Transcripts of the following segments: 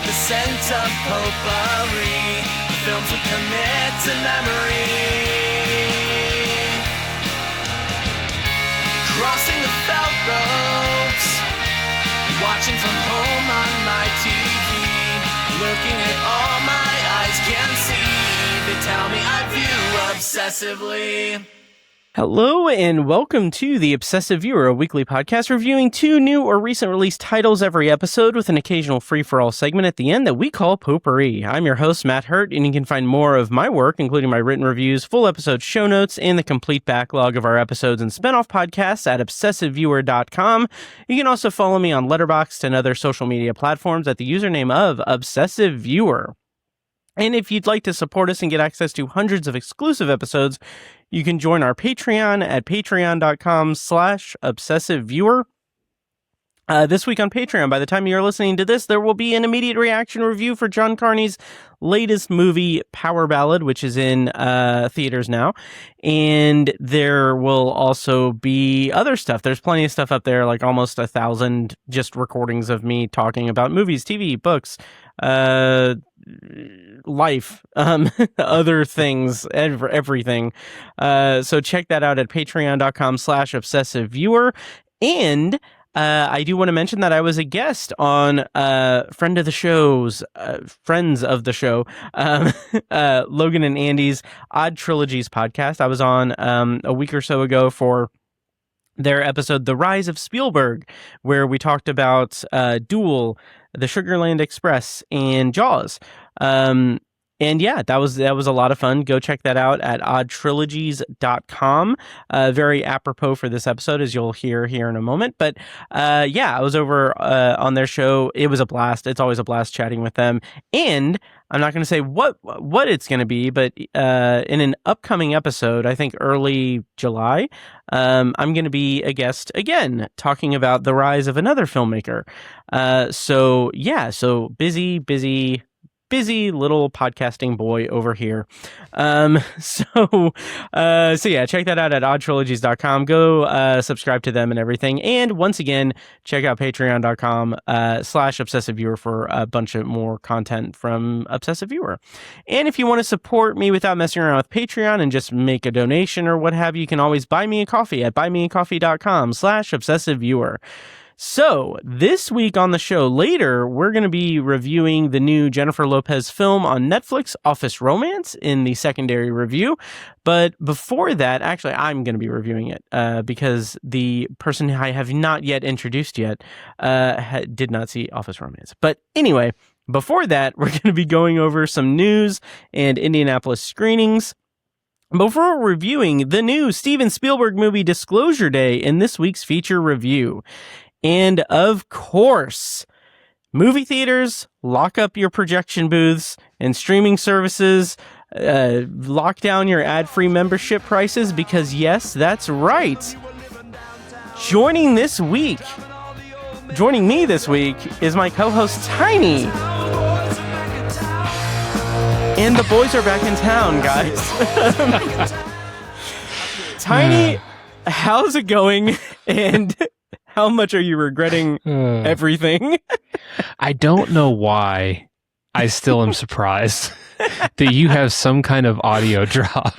the scent of potpourri, films we commit to memory. Crossing the felt ropes, watching from home on my TV, looking at all my eyes can see. They tell me I view obsessively. Hello and welcome to the Obsessive Viewer, a weekly podcast reviewing 2 new or recent release titles every episode with an occasional free-for-all segment at the end that we call Potpourri. I'm your host, Matt Hurt, and you can find more of my work, including my written reviews, full episode show notes, and the complete backlog of our episodes and spinoff podcasts at obsessiveviewer.com. You can also follow me on Letterboxd and other social media platforms at the username of Obsessive Viewer. And if you'd like to support us and get access to hundreds of exclusive episodes, you can join our Patreon at patreon.com/obsessiveviewer. This week on Patreon, by the time you're listening to this, there will be an immediate reaction review for John Carney's latest movie, Power Ballad, which is in theaters now. And there will also be other stuff. There's plenty of stuff up there, like almost 1,000 just recordings of me talking about movies, TV, books, life, other things, everything. So check that out at patreon.com/obsessiveviewer. And I do want to mention that I was a guest on friends of the show, Logan and Andy's Odd Trilogies podcast. I was on a week or so ago for their episode, The Rise of Spielberg, where we talked about Duel, The Sugarland Express, and Jaws. And yeah, that was a lot of fun. Go check that out at oddtrilogies.com. Very apropos for this episode, as you'll hear here in a moment. But yeah, I was over on their show. It was a blast. It's always a blast chatting with them. And I'm not going to say what it's going to be, but in an upcoming episode, I think early July, I'm going to be a guest again, talking about the rise of another filmmaker. So yeah, so busy little podcasting boy over here. So yeah, check that out at oddtrilogies.com. Go subscribe to them and everything. And once again, check out patreon.com/obsessiveviewer for a bunch of more content from Obsessive Viewer. And if you want to support me without messing around with Patreon and just make a donation or what have you, you can always buy me a coffee at buymeacoffee.com/obsessiveviewer. So, this week on the show, later, we're going to be reviewing the new Jennifer Lopez film on Netflix, Office Romance, in the secondary review. But before that, actually, I'm going to be reviewing it because the person I have not yet introduced yet did not see Office Romance. But anyway, before that, we're going to be going over some news and Indianapolis screenings before reviewing the new Steven Spielberg movie Disclosure Day in this week's feature review. And of course, movie theaters, lock up your projection booths, and streaming services, lock down your ad-free membership prices, because yes, that's right. Joining me this week is my co-host Tiny. And the boys are back in town, guys. Tiny, how's it going? And how much are you regretting everything? I don't know why I still am surprised that you have some kind of audio drop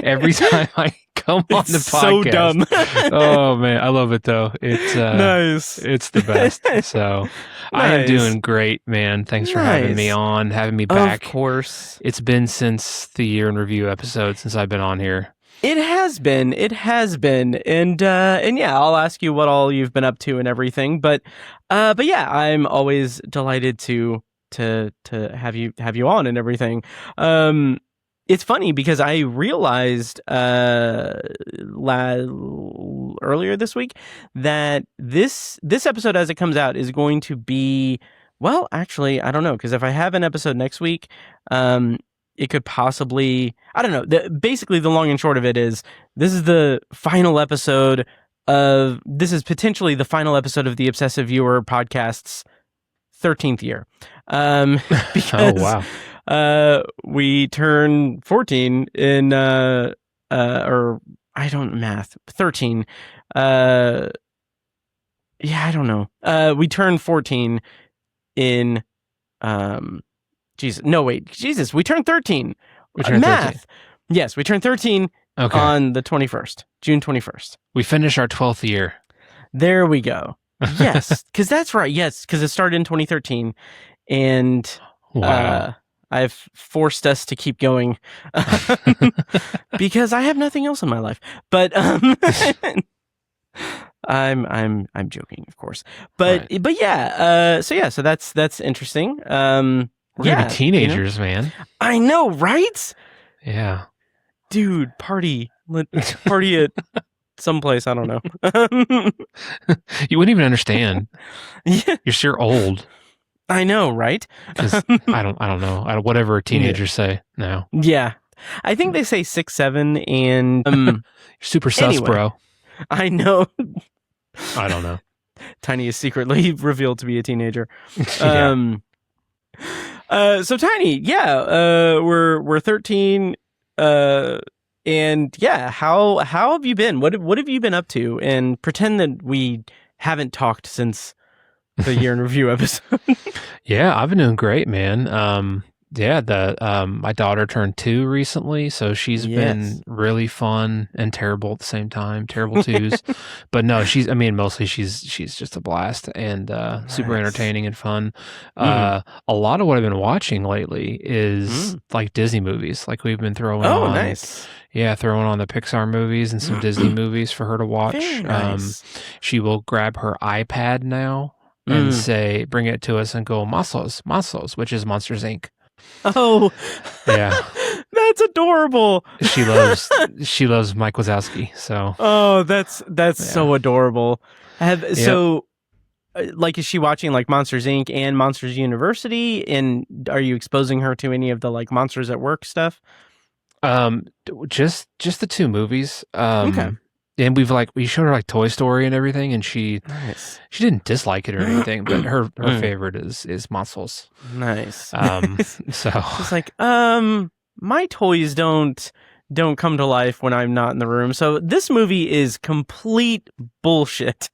every time I come on the podcast. So dumb. Oh man, I love it though. It's nice. It's the best. So I am doing great, man. Thanks for having me back. Of course. It's been since the year in review episode since I've been on here. It has been. And yeah, I'll ask you what all you've been up to and everything. But yeah, I'm always delighted to have you on and everything. It's funny because I realized earlier this week that this episode as it comes out is going to be, well, actually, I don't know, because if I have an episode next week, it could possibly, I don't know. Basically, the long and short of it is this is potentially the final episode of the Obsessive Viewer podcast's 13th year. Because we turn 14 in, or I don't math, 13. Yeah, I don't know. We turn 14 in Jesus, no, wait, Jesus, we turned 13. We turned Math. 13. Yes, we turned 13 on the 21st, June 21st. We finished our 12th year. There we go. Yes, because that's right. Yes, because it started in 2013, and Wow. I've forced us to keep going because I have nothing else in my life. But I'm joking, of course. But Right. but yeah. So that's interesting. We're gonna be teenagers, man. I know, right? Yeah. Dude, party at someplace, I don't know. You wouldn't even understand. Yeah, You're sure old. I know, right? Because I don't know. Whatever teenagers say now. Yeah, I think they say 6, 7, and You're super sus, anyway. bro. I know. I don't know. Tiny is secretly revealed to be a teenager. Yeah. So Tiny, we're 13. And yeah, how have you been? What have you been up to? And pretend that we haven't talked since the year in review episode. Yeah, I've been doing great, man. My daughter turned 2 recently, so she's been really fun and terrible at the same time. Terrible twos. But no, mostly she's just a blast and super entertaining and fun. A lot of what I've been watching lately is like Disney movies. Like we've been throwing on. Oh, nice. Yeah, throwing on the Pixar movies and some Disney movies for her to watch. Very nice. She will grab her iPad now and bring it to us and go, Monsters, which is Monsters, Inc. Oh, yeah. That's adorable. She loves Mike Wazowski. So. Oh, that's so adorable. So, like, is she watching like Monsters Inc. and Monsters University? And are you exposing her to any of the like Monsters at Work stuff? Just the 2 movies. Okay. And we showed her like Toy Story and everything, and she didn't dislike it or anything, but her favorite is Monsters. Nice. So it's like, my toys don't come to life when I'm not in the room. So this movie is complete bullshit.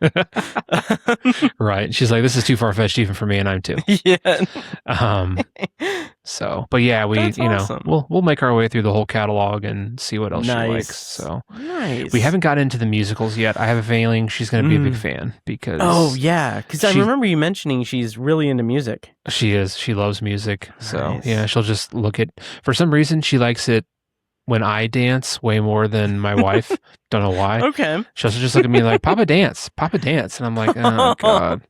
Right. She's like, this is too far-fetched even for me, and I'm 2. Yeah. So, but yeah, That's awesome. we'll make our way through the whole catalog and see what else she likes. So nice. We haven't got into the musicals yet. I have a feeling she's going to be a big fan because because I remember you mentioning she's really into music. She is. She loves music. Nice. So yeah, she'll just for some reason she likes it when I dance way more than my wife. Don't know why. Okay. She'll just look at me like, Papa dance. And I'm like, oh God.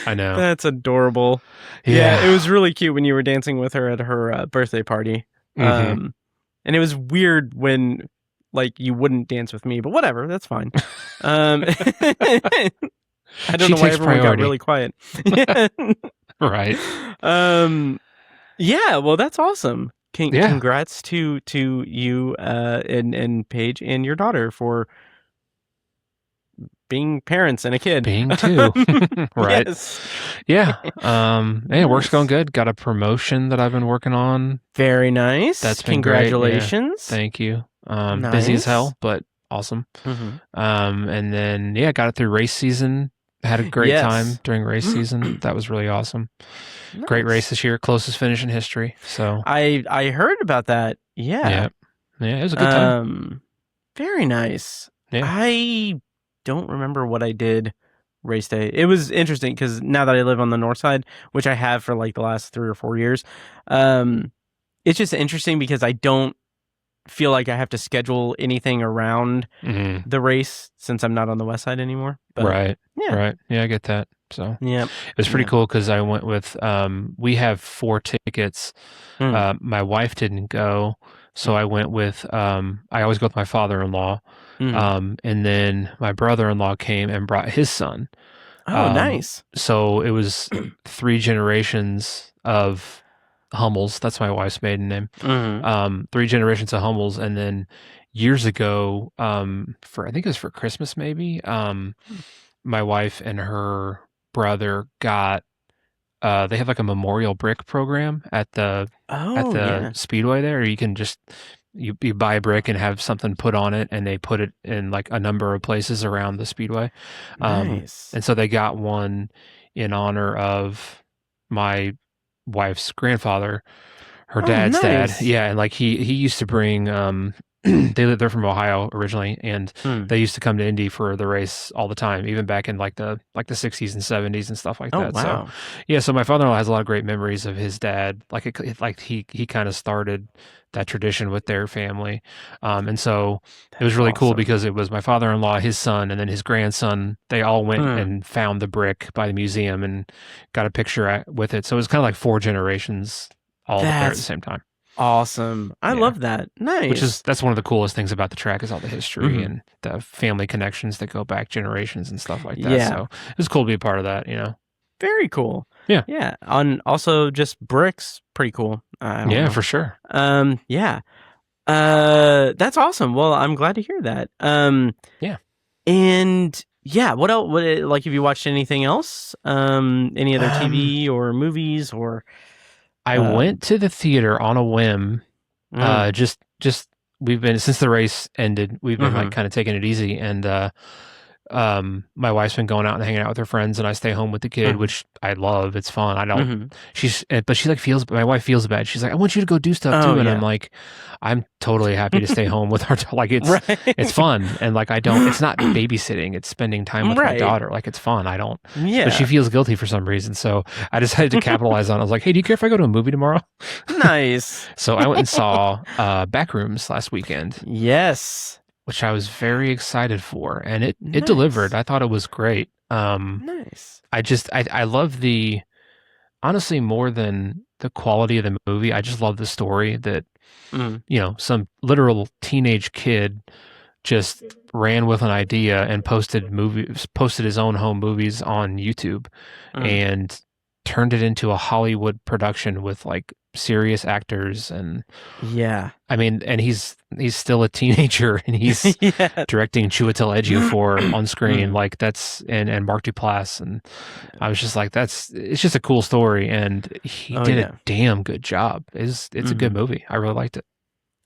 I know. That's adorable. Yeah, it was really cute when you were dancing with her at her birthday party. And it was weird when like you wouldn't dance with me, but whatever, that's fine. I don't know why everyone got really quiet. Right. Yeah, well, that's awesome. Congrats to you and Paige and your daughter for being parents and a kid. Being 2. Right. Yes. Yeah. Work's going good. Got a promotion that I've been working on. Very nice. That's been Congratulations. Great. Yeah. Thank you. Nice. Busy as hell, but awesome. And then got it through race season. Had a great time during race season. That was really awesome. Nice. Great race this year. Closest finish in history. So I heard about that. Yeah. Yeah, it was a good time. Very nice. Yeah. I don't remember what I did race day. It was interesting because now that I live on the north side, which I have for like the last 3 or 4 years, it's just interesting because I don't feel like I have to schedule anything around the race since I'm not on the west side anymore. But, right. Yeah. Right. Yeah, I get that. So yeah, it was pretty cool because I went with we have 4 tickets. My wife didn't go, so I went with I always go with my father-in-law. And then my brother-in-law came and brought his son. Oh, nice. So it was 3 generations of Hummels. That's my wife's maiden name. 3 generations of Hummels. And then years ago, I think it was for Christmas maybe, my wife and her brother got they have like a memorial brick program at the Speedway there. You can just you buy a brick and have something put on it, and they put it in like a number of places around the Speedway. Nice. And so they got one in honor of my wife's grandfather, her Oh, dad's dad. nice. Yeah, and like he used to bring they're from Ohio originally, and they used to come to Indy for the race all the time, even back in like the 60s and 70s and stuff like Oh, that. wow. So yeah, so my father-in-law has a lot of great memories of his dad. Like he kind of started that tradition with their family, and so it was really cool awesome. because it was my father-in-law, his son, and then his grandson. They all went and found the brick by the museum and got a picture with it. So it was kind of like 4 generations all there at the same time. Awesome. I love that. Nice. That's one of the coolest things about the track is all the history and the family connections that go back generations and stuff like that. Yeah. So it was cool to be a part of that, Very cool. Yeah. Yeah. On also just bricks, pretty cool. I don't know. For sure. Yeah. That's awesome. Well, I'm glad to hear that. Yeah. And yeah, what else? Like, have you watched anything else? Any other TV or movies or? I went to the theater on a whim. Just we've been, since the race ended, we've been like kind of taking it easy, and my wife's been going out and hanging out with her friends, and I stay home with the kid, which I love. It's fun. I don't. But she like feels. My wife feels bad. She's like, I want you to go do stuff too, and I'm like, I'm totally happy to stay home with her. Like it's fun, and like I don't. It's not babysitting. It's spending time with my daughter. Like it's fun. I don't. Yeah. But she feels guilty for some reason, so I decided to capitalize on it. I was like, hey, do you care if I go to a movie tomorrow? Nice. So I went and saw Backrooms last weekend. Yes. Which I was very excited for, and it delivered. I thought it was great. Nice. I love honestly, more than the quality of the movie, I just love the story that, some literal teenage kid just ran with an idea and posted his own home movies on YouTube and turned it into a Hollywood production with like serious actors. And yeah, I mean, and he's still a teenager, and he's directing Chiwetel Ejiofor on screen. Like that's, and Mark Duplass. And I was just like, it's just a cool story. And he did a damn good job. It's a good movie. I really liked it.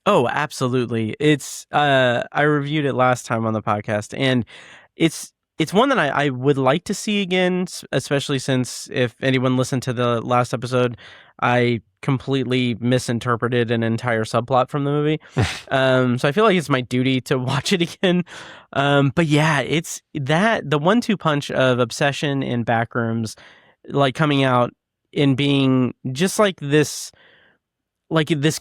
Oh, absolutely. It's, I reviewed it last time on the podcast, and it's one that I would like to see again, especially since if anyone listened to the last episode, I completely misinterpreted an entire subplot from the movie. So I feel like it's my duty to watch it again. But yeah, it's the 1-2 punch of Obsession and Backrooms, like coming out and being just like this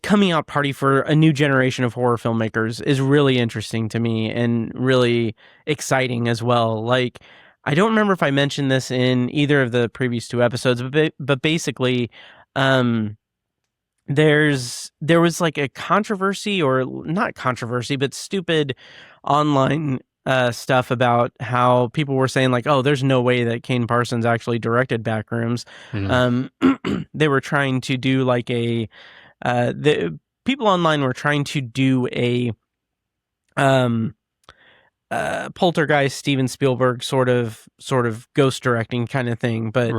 coming out party for a new generation of horror filmmakers is really interesting to me and really exciting as well. Like, I don't remember if I mentioned this in either of the previous 2 episodes, but basically, there was like a controversy, or not controversy, but stupid online stuff about how people were saying like, oh, there's no way that Kane Parsons actually directed Backrooms. They were trying to do like the people online were trying to do a Poltergeist, Steven Spielberg sort of ghost directing kind of thing, but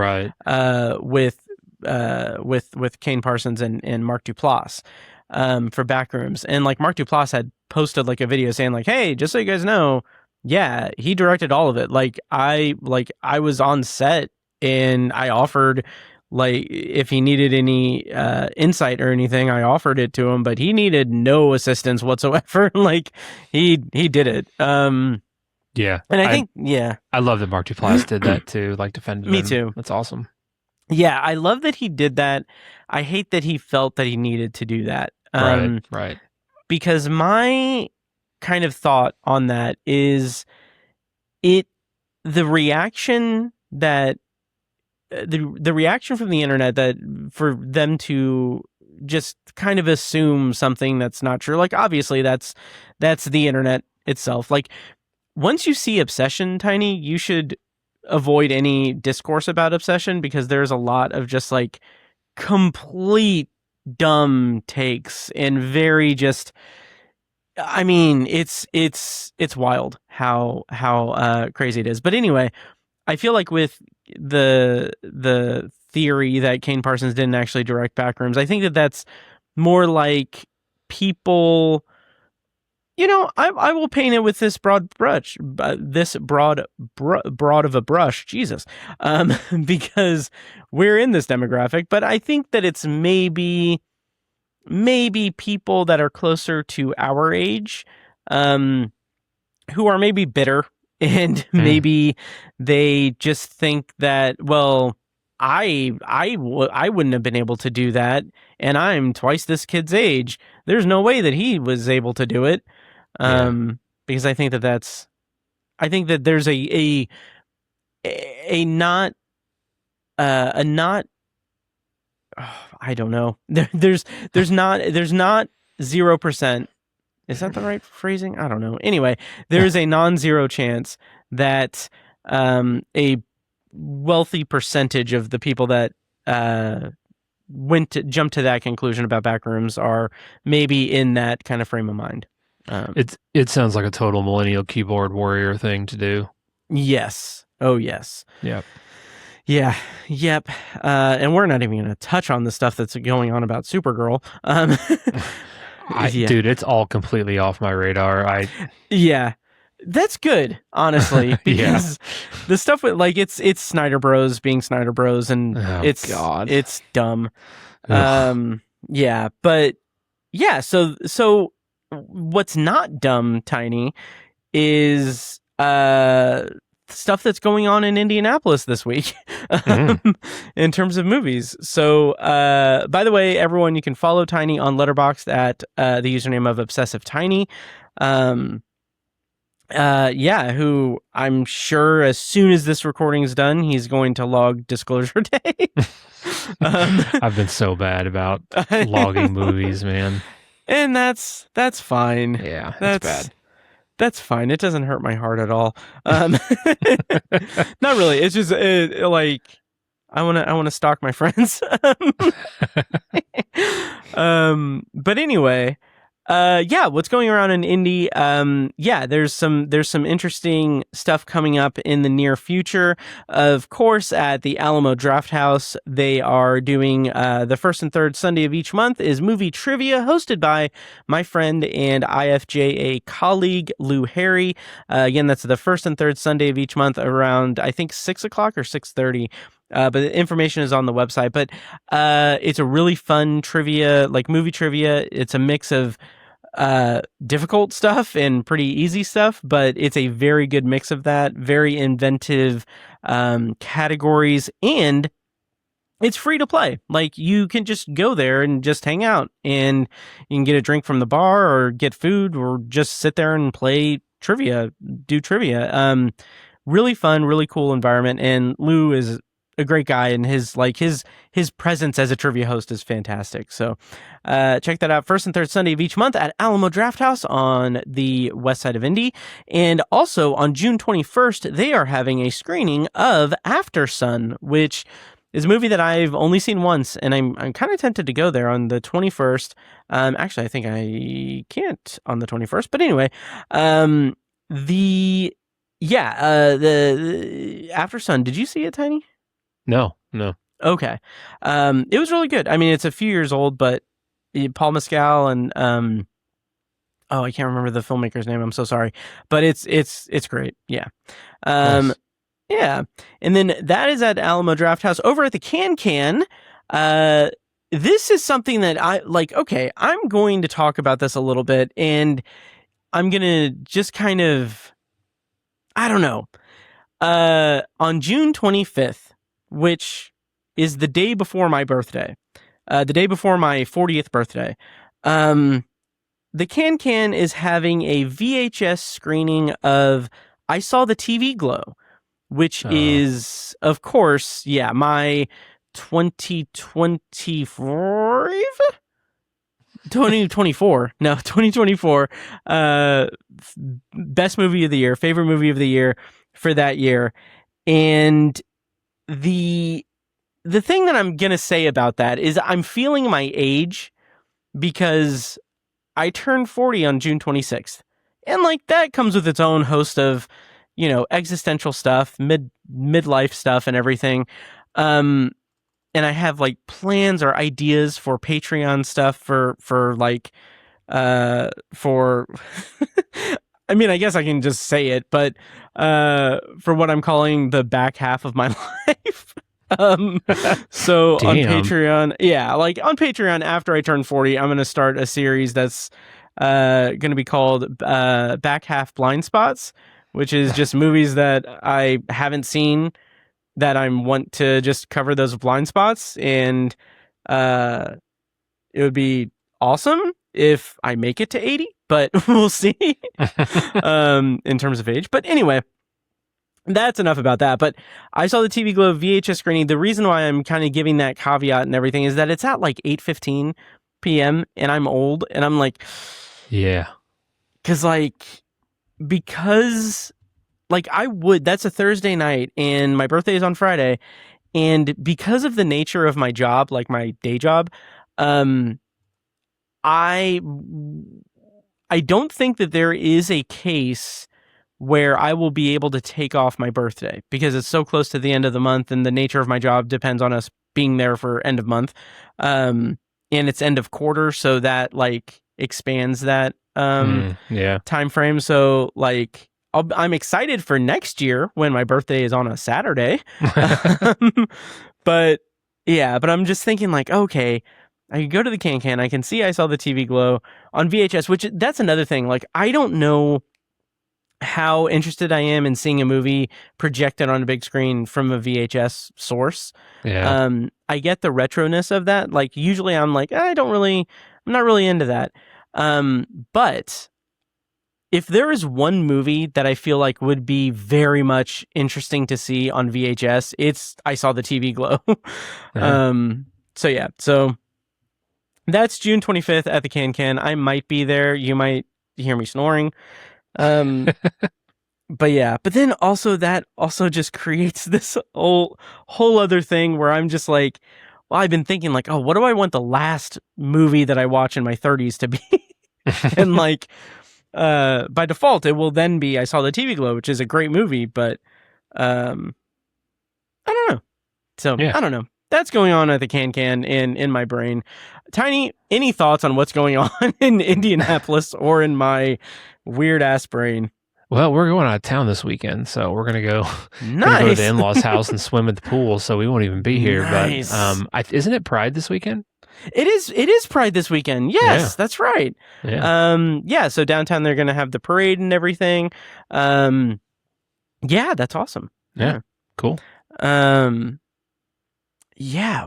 with Kane Parsons and Mark Duplass for Backrooms. And like Mark Duplass had posted like a video saying like, hey, just so you guys know, yeah, he directed all of it. Like I was on set and I offered, like, if he needed any insight or anything, I offered it to him, but he needed no assistance whatsoever. Like he did it. Yeah. And I think, I love that Mark Duplass did that too, like defended Me him. too. That's awesome. Yeah, I love that he did that. I hate that he felt that he needed to do that. Right. Because my kind of thought on that is the reaction that the reaction from the internet, that for them to just kind of assume something that's not true. Like obviously that's the internet itself. Like once you see Obsession, Tiny, you should avoid any discourse about Obsession, because there's a lot of just like complete dumb takes and very just, I mean, it's wild how crazy it is. But anyway, I feel like with the theory that Kane Parsons didn't actually direct Backrooms, I think that that's more like people I will paint it with this broad brush, broad of a brush, Jesus, because we're in this demographic. But I think that it's maybe people that are closer to our age, who are maybe bitter, and maybe they just think that, well, I wouldn't have been able to do that, and I'm twice this kid's age. There's no way that he was able to do it. Because I think that there's a not I don't know. There's not 0%. Is that the right phrasing? I don't know. Anyway, there's a non-zero chance that a wealthy percentage of the people that jumped to that conclusion about backrooms are maybe in that kind of frame of mind. It sounds like a total millennial keyboard warrior thing to do. Yes. Oh, yes. Yep. Yeah. Yep. And we're not even going to touch on the stuff that's going on about Supergirl. Dude, it's all completely off my radar. Yeah. That's good, honestly, because the stuff with it's Snyder Bros being Snyder Bros, and it's dumb. Yeah, but yeah, so what's not dumb, Tiny, is stuff that's going on in Indianapolis this week in terms of movies. So, by the way, everyone, you can follow Tiny on Letterboxd at the username of Obsessive Tiny. Who I'm sure as soon as this recording is done, he's going to log Disclosure Day. I've been so bad about logging movies, man. And that's fine. Yeah, that's bad. That's fine. It doesn't hurt my heart at all. Not really. It's just I want to stalk my friends. But anyway, what's going around in Indy? There's some interesting stuff coming up in the near future. Of course, at the Alamo Drafthouse, they are doing the first and third Sunday of each month is movie trivia, hosted by my friend and IFJA colleague Lou Harry. Again, that's the first and third Sunday of each month around, I think, 6:00 or 6:30. But the information is on the website. But it's a really fun trivia, like movie trivia. It's a mix of difficult stuff and pretty easy stuff, but it's a very good mix of that. Very inventive categories, and it's free to play. Like, you can just go there and just hang out, and you can get a drink from the bar or get food or just sit there and play trivia, do trivia. Really fun, really cool environment, and Lou is a great guy, and his presence as a trivia host is fantastic. So check that out, first and third Sunday of each month at Alamo Drafthouse on the west side of Indy. And also on June 21st, they are having a screening of After Sun, which is a movie that I've only seen once, and I'm kind of tempted to go there on the 21st. Actually, I think I can't on the 21st, but anyway, the After Sun. Did you see it, Tiny? No. Okay. It was really good. I mean, it's a few years old, but Paul Mescal and I can't remember the filmmaker's name. I'm so sorry, but it's great. Yeah. Nice. Yeah. And then that is at Alamo Drafthouse. Over at the Can. This is something that I like. Okay, I'm going to talk about this a little bit, and I'm gonna just kind of, I don't know. On June 25th, which is the day before my birthday, the day before my 40th birthday, the Can is having a VHS screening of I Saw the TV Glow, which is, of course, my 2024 best movie of the year, favorite movie of the year for that year. And the thing that I'm going to say about that is I'm feeling my age, because I turned 40 on June 26th. And like, that comes with its own host of, existential stuff, midlife stuff and everything. And I have like plans or ideas for Patreon stuff for like for I mean, I guess I can just say it, but for what I'm calling the back half of my life. So on Damn. Patreon, like on Patreon, after I turn 40, I'm going to start a series that's going to be called Back Half Blind Spots, which is just movies that I haven't seen that I want to just cover those blind spots. And it would be awesome if I make it to 80, but we'll see in terms of age. But anyway, that's enough about that. But I saw the TV Glow VHS screening. The reason why I'm kind of giving that caveat and everything is that it's at like 8:15 p.m. and I'm old and I'm like, yeah, because that's a Thursday night and my birthday is on Friday, and because of the nature of my job, like my day job, I don't think that there is a case where I will be able to take off my birthday because it's so close to the end of the month and the nature of my job depends on us being there for end of month. And it's end of quarter. So that like expands that time frame. So like I'm excited for next year when my birthday is on a Saturday. But I'm just thinking like, okay, I can go to the Can. I can see I saw the TV Glow on VHS, which that's another thing. Like, I don't know how interested I am in seeing a movie projected on a big screen from a VHS source. Yeah. I get the retroness of that. Like, usually I'm like, I'm not really into that. But if there is one movie that I feel like would be very much interesting to see on VHS, it's I Saw the TV Glow. So that's June 25th at the Can. I might be there. You might hear me snoring. But then also that also just creates this whole other thing where I'm just like, well, I've been thinking like, oh, what do I want the last movie that I watch in my 30s to be? And like, by default, it will then be I Saw the TV Glow, which is a great movie, but I don't know. So I don't know. That's going on at the Can in my brain. Tiny, any thoughts on what's going on in Indianapolis or in my weird ass brain? Well, we're going out of town this weekend, so we're gonna go Nice. Go to the in-laws' house and swim at the pool. So we won't even be here. Nice. But isn't it Pride this weekend? It is Pride this weekend. Yes, that's right. Yeah. So downtown they're gonna have the parade and everything. That's awesome. Yeah. Cool.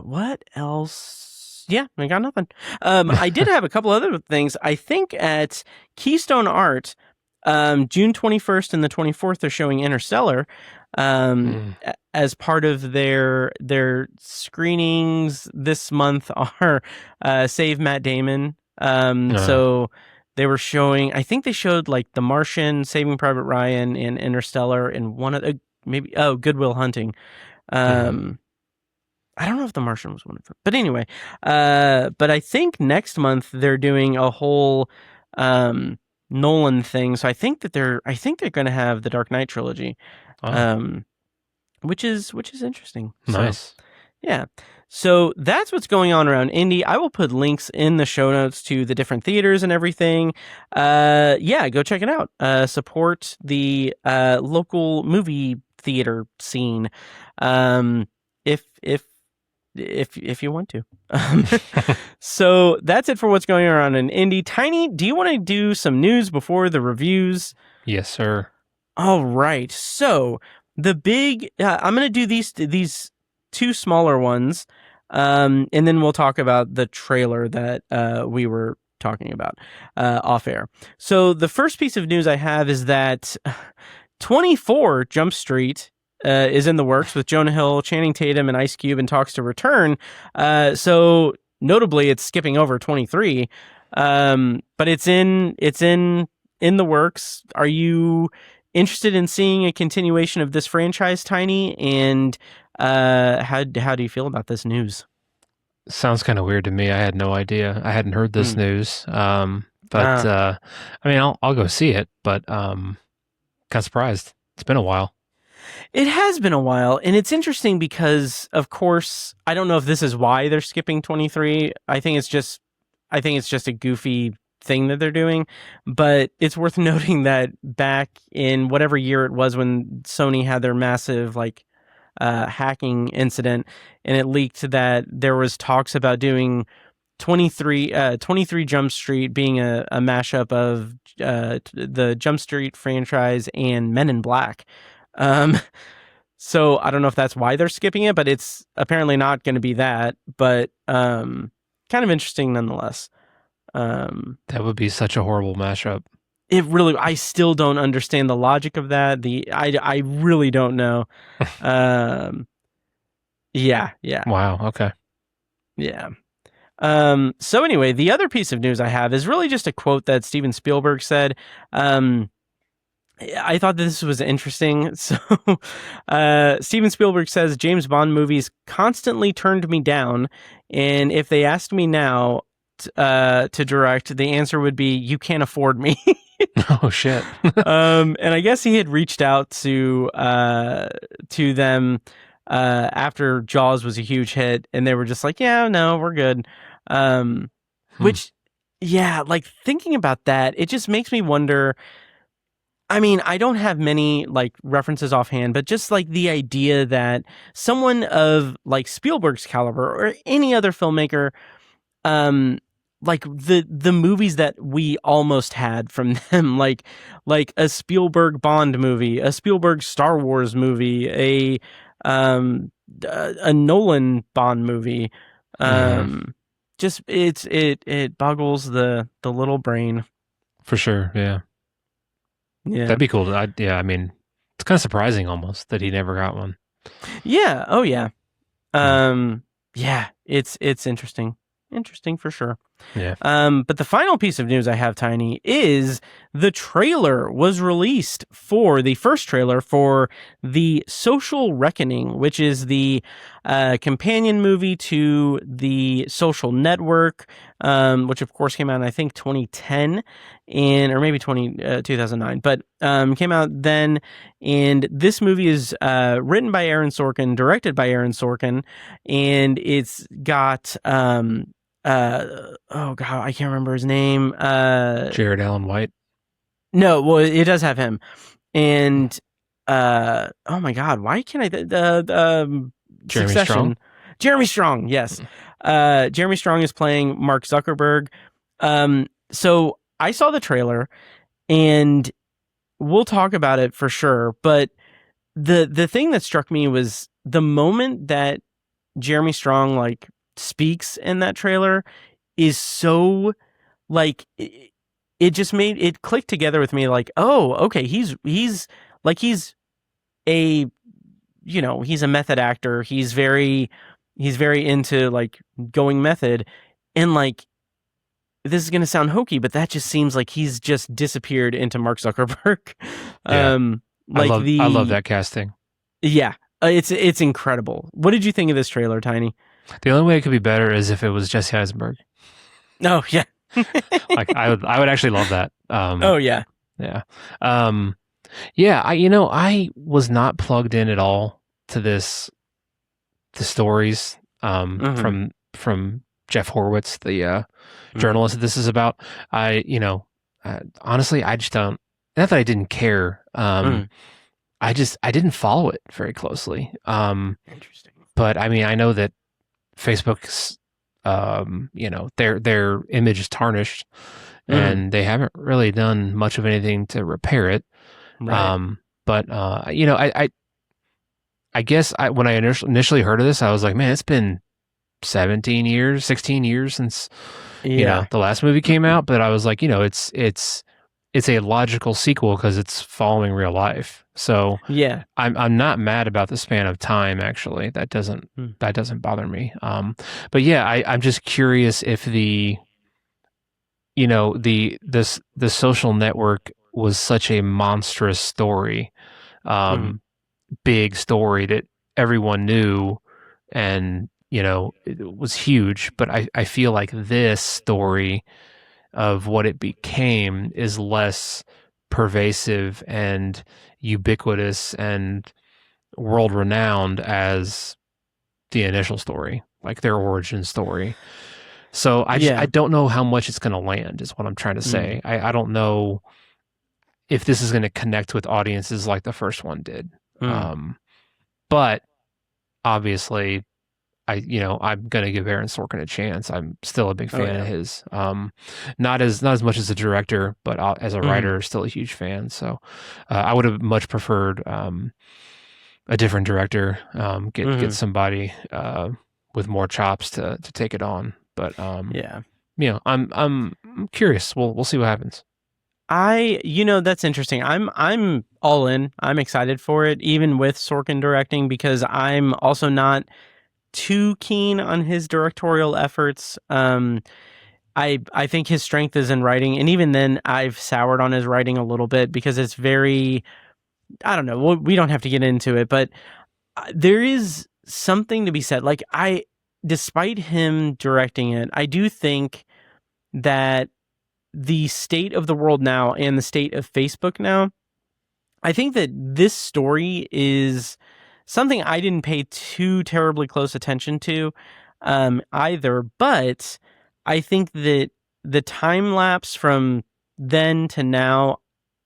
What else? Yeah, I got nothing. I did have a couple other things. I think at Keystone Art, June 21st and the 24th, they're showing Interstellar as part of their screenings this month are Save Matt Damon. So they were showing, I think they showed like The Martian, Saving Private Ryan, and Interstellar, and one of Good Will Hunting. I don't know if The Martian was one of them, but anyway, but I think next month they're doing a whole Nolan thing. So I think they're going to have the Dark Knight trilogy, which is interesting. Nice. So, so that's what's going on around Indy. I will put links in the show notes to the different theaters and everything. Go check it out. Support the local movie theater scene. If you want to. So that's it for what's going on in Indy. Tiny, do you want to do some news before the reviews? Yes, sir. All right. So the big, I'm going to do these two smaller ones, and then we'll talk about the trailer that we were talking about off air. So the first piece of news I have is that 24 Jump Street is in the works with Jonah Hill, Channing Tatum, and Ice Cube in talks to return. So notably, it's skipping over 23, but it's in the works. Are you interested in seeing a continuation of this franchise, Tiny? And how do you feel about this news? Sounds kind of weird to me. I had no idea. I hadn't heard this news. I mean, I'll go see it, but kind of surprised. It's been a while. It has been a while, and it's interesting because, of course, I don't know if this is why they're skipping 23. I think it's just a goofy thing that they're doing. But it's worth noting that back in whatever year it was when Sony had their massive hacking incident, and it leaked that there was talks about doing 23 Jump Street being a mashup of the Jump Street franchise and Men in Black. So I don't know if that's why they're skipping it, but it's apparently not going to be that. But kind of interesting nonetheless. That would be such a horrible mashup. I still don't understand the logic of that. I really don't know. Yeah. Wow. Okay. Yeah. So anyway, the other piece of news I have is really just a quote that Steven Spielberg said. I thought this was interesting. So, Steven Spielberg says James Bond movies constantly turned me down, and if they asked me now to direct, the answer would be, "You can't afford me." Oh shit. And I guess he had reached out to them after Jaws was a huge hit, and they were just like, "Yeah, no, we're good." Which, yeah, like thinking about that, it just makes me wonder. I mean, I don't have many like references offhand, but just like the idea that someone of like Spielberg's caliber or any other filmmaker, like the movies that we almost had from them, like a Spielberg Bond movie, a Spielberg Star Wars movie, a Nolan Bond movie, just it boggles the little brain. For sure, yeah. Yeah, that'd be cool. I mean, it's kind of surprising almost that he never got one. Yeah. Oh yeah. Yeah. It's interesting for sure. Yeah. But the final piece of news I have, Tiny, is the trailer was released for the first trailer for The Social Reckoning, which is the companion movie to The Social Network, which of course came out in, I think, 2010 or maybe 2009, but came out then. And this movie is written by Aaron Sorkin, directed by Aaron Sorkin, and it's got oh god, I can't remember his name. Jared Allen White. No, well, it does have him, and oh my god, why can't I? Jeremy Succession. Strong. Jeremy Strong, yes. Jeremy Strong is playing Mark Zuckerberg. So I saw the trailer, and we'll talk about it for sure. But the thing that struck me was the moment that Jeremy Strong like speaks in that trailer is so like it just made it click together with me, like, oh, okay, he's a, you know, he's a method actor, he's very into like going method, and like this is gonna sound hokey, but that just seems like he's just disappeared into Mark Zuckerberg. Yeah. I love that casting. Yeah, it's incredible. What did you think of this trailer, Tiny? The only way it could be better is if it was Jesse Eisenberg. Oh yeah. Like I would actually love that. Oh yeah. Yeah. I was not plugged in at all to the stories from Jeff Horowitz, the journalist that this is about. Honestly, I just don't, not that I didn't care. I didn't follow it very closely. Interesting. But I mean, I know that Facebook's, their image is tarnished, and they haven't really done much of anything to repair it. Right. I guess when I initially heard of this, I was like, man, it's been 16 years since the last movie came out. But I was like, it's a logical sequel because it's following real life. So yeah, I'm not mad about the span of time. Actually, that doesn't bother me. But yeah, I'm just curious if the Social Network was such a monstrous story, big story that everyone knew, and it was huge. But I feel like this story of what it became is less pervasive and ubiquitous and world renowned as the initial story, like their origin story. So I don't know how much it's going to land, is what I'm trying to say. I don't know if this is going to connect with audiences like the first one did. But obviously, I'm going to give Aaron Sorkin a chance. I'm still a big fan of his. Not as much as a director, but as a writer, still a huge fan. So I would have much preferred a different director, get somebody with more chops to take it on. But I'm curious. We'll see what happens. That's interesting. I'm all in. I'm excited for it, even with Sorkin directing, because I'm also not too keen on his directorial efforts. I think his strength is in writing, and even then I've soured on his writing a little bit because it's very, I don't know, we don't have to get into it, but there is something to be said. Like, despite him directing it, I do think that the state of the world now and the state of Facebook now, I think that this story is something I didn't pay too terribly close attention to either, but I think that the time lapse from then to now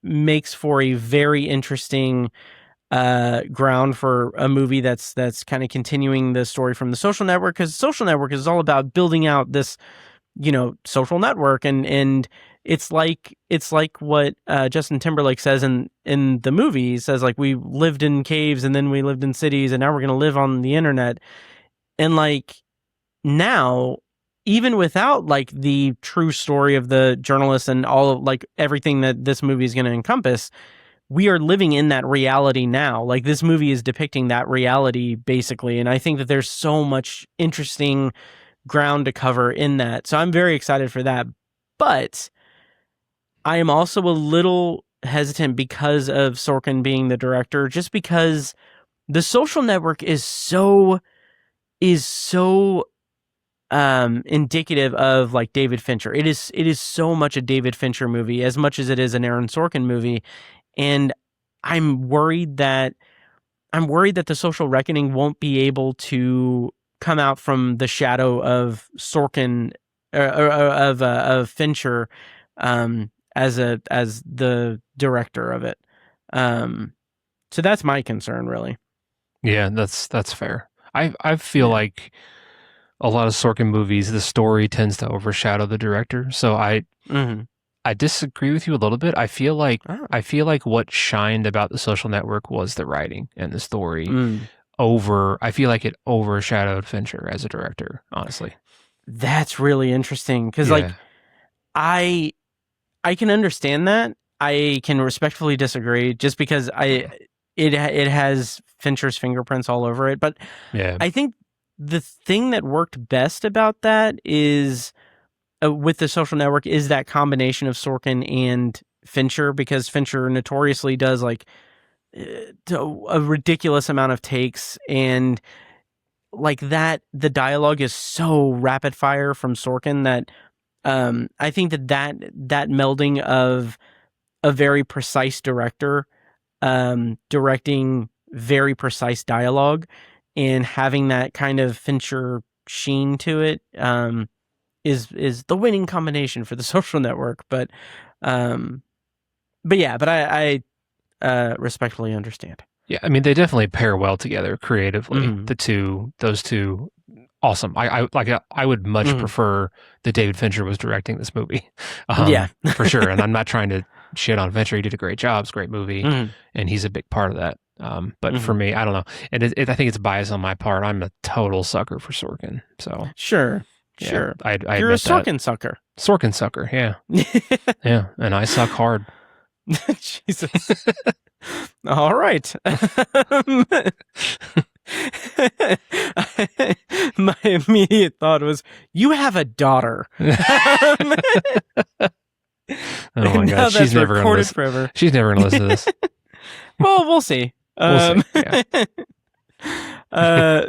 makes for a very interesting ground for a movie that's kind of continuing the story from The Social Network, because Social Network is all about building out this social network, and it's like what Justin Timberlake says in the movie. He says, like, we lived in caves and then we lived in cities and now we're going to live on the internet. And like, now, even without like the true story of the journalist and all of like everything that this movie is going to encompass, we are living in that reality now. Like, this movie is depicting that reality basically. And I think that there's so much interesting ground to cover in that. So I'm very excited for that. But I am also a little hesitant because of Sorkin being the director, just because The Social Network is so indicative of like David Fincher. It is so much a David Fincher movie as much as it is an Aaron Sorkin movie. And I'm worried that The Social Reckoning won't be able to come out from the shadow of Sorkin of Fincher as the director of it. So that's my concern, really. Yeah, that's fair. I feel like a lot of Sorkin movies, the story tends to overshadow the director. So I disagree with you a little bit. I feel like what shined about The Social Network was the writing and the story. I feel like it overshadowed Fincher as a director, honestly. That's really interesting, because like I can understand that. I can respectfully disagree, just because it has Fincher's fingerprints all over it. But I think the thing that worked best about that is with The Social Network is that combination of Sorkin and Fincher, because Fincher notoriously does like a ridiculous amount of takes, and like that the dialogue is so rapid fire from Sorkin that I think that melding of a very precise director directing very precise dialogue and having that kind of Fincher sheen to it is the winning combination for The Social Network. But I respectfully understand. Yeah, I mean, they definitely pair well together creatively. Those two, awesome. I would much prefer that David Fincher was directing this movie. For sure. And I'm not trying to shit on Fincher. He did a great job. It's a great movie, and he's a big part of that. But for me, I don't know. And I think it's bias on my part. I'm a total sucker for Sorkin. So sure. You're a Sorkin sucker. Sorkin sucker. Yeah. Yeah. And I suck hard. Jesus. All right. My immediate thought was, you have a daughter. Oh my God. She's never going to listen. Forever. She's never going to listen to this. Well, we'll see. We'll see. Yeah.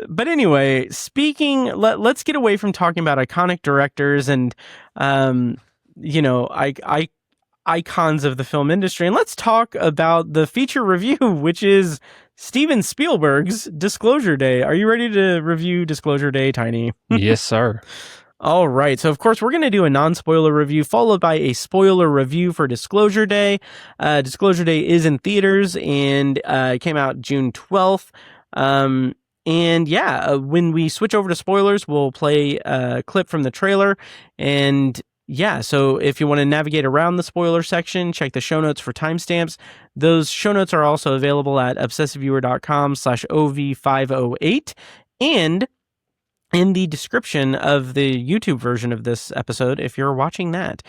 But anyway, let's get away from talking about iconic directors and, icons of the film industry, and let's talk about the feature review, which is Steven Spielberg's Disclosure Day. Are you ready to review Disclosure Day, Tiny? Yes, sir. All right. So, of course, we're going to do a non-spoiler review followed by a spoiler review for Disclosure Day. Disclosure Day is in theaters and it came out June 12th. When we switch over to spoilers, we'll play a clip from the trailer. And yeah, so if you want to navigate around the spoiler section, check the show notes for timestamps. Those show notes are also available at obsessiveviewer.com/OV508. And in the description of the YouTube version of this episode, if you're watching that.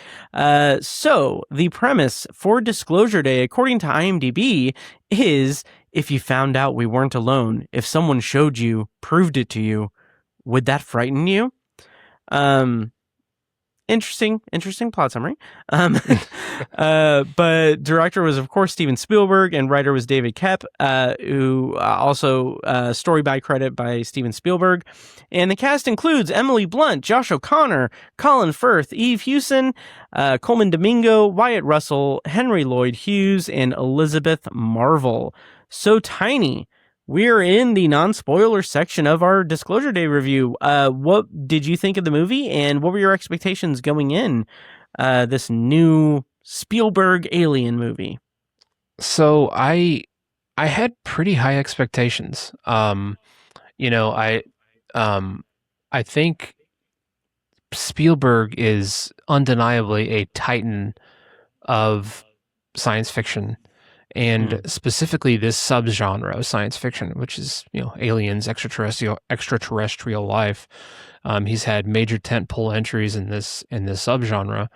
So the premise for Disclosure Day, according to IMDb, is if you found out we weren't alone, if someone showed you, proved it to you, would that frighten you? Interesting plot summary. But director was, of course, Steven Spielberg, and writer was David Koepp, who also story by credit by Steven Spielberg. And the cast includes Emily Blunt, Josh O'Connor, Colin Firth, Eve Hewson, Coleman Domingo, Wyatt Russell, Henry Lloyd Hughes, and Elizabeth Marvel. So, Tiny, we're in the non-spoiler section of our Disclosure Day review. What did you think of the movie, and what were your expectations going in this new Spielberg alien movie? So I had pretty high expectations. I think Spielberg is undeniably a titan of science fiction. And specifically this subgenre of science fiction, which is, aliens, extraterrestrial life. He's had major tentpole entries in this subgenre.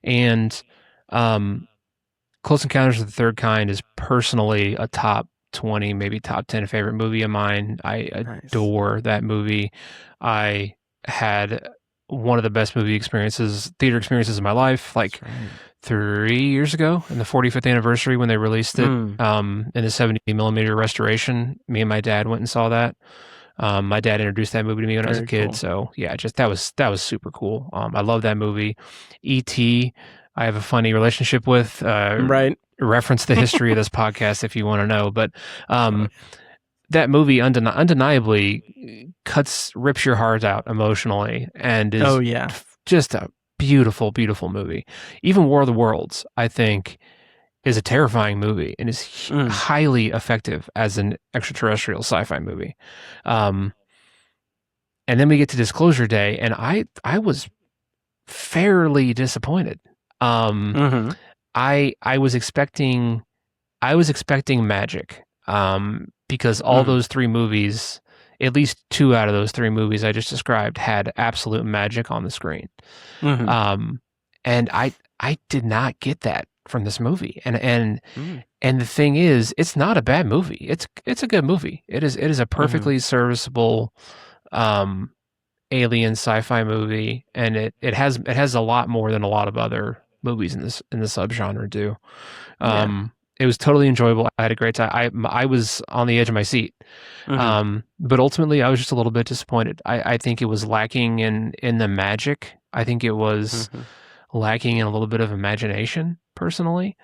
And Close Encounters of the Third Kind is personally a top 20, maybe top 10 favorite movie of mine. I adore that movie. I had one of the best theater experiences of my life. 3 years ago, in the 45th anniversary, when they released it in the 70mm restoration, me and my dad went and saw that. My dad introduced that movie to me when I was a kid, so yeah, that was super cool. I love that movie. E.T. I have a funny relationship with. Right. Reference the history of this podcast if you want to know, but that movie undeniably rips your heart out emotionally, and is just a beautiful, beautiful movie. Even War of the Worlds, I think, is a terrifying movie and is highly effective as an extraterrestrial sci-fi movie. And then we get to Disclosure Day, and I was fairly disappointed. I was expecting magic, because all those three movies, at least two out of those three movies I just described, had absolute magic on the screen. And I did not get that from this movie. And the thing is, it's not a bad movie. It's a good movie. It is a perfectly serviceable alien sci-fi movie, and it has a lot more than a lot of other movies in the subgenre do. It was totally enjoyable. I had a great time. I was on the edge of my seat. But ultimately I was just a little bit disappointed. I think it was lacking in the magic. I think it was lacking in a little bit of imagination, personally.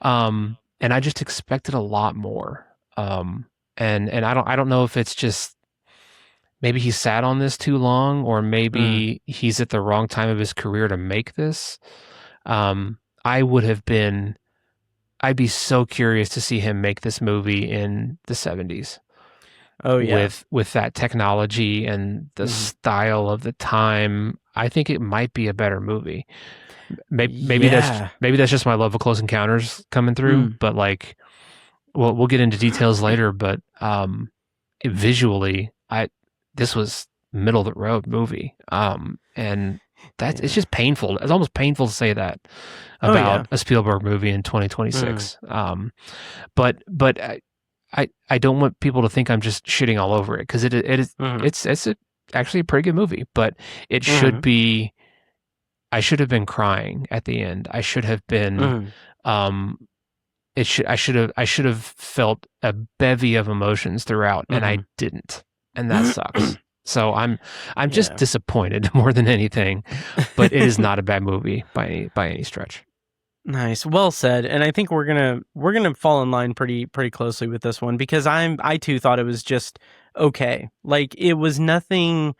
And I just expected a lot more. And I don't know if it's just maybe he sat on this too long, or maybe he's at the wrong time of his career to make this. I'd be so curious to see him make this movie in the 70s. Oh yeah. With that technology and the style of the time, I think it might be a better movie. Maybe that's just my love of Close Encounters coming through, but we'll get into details later, but visually this was middle of the road movie. And it's just painful. It's almost painful to say that about a Spielberg movie in 2026. But I don't want people to think I'm just shitting all over it, because it's actually a pretty good movie, but it should be. I should have been crying at the end. I should have been. I should have felt a bevy of emotions throughout, and I didn't, and that sucks. So I'm just disappointed more than anything, but it is not a bad movie by any stretch. Nice, well said. And I think we're gonna fall in line pretty closely with this one, because I too thought it was just okay. Like, it was nothing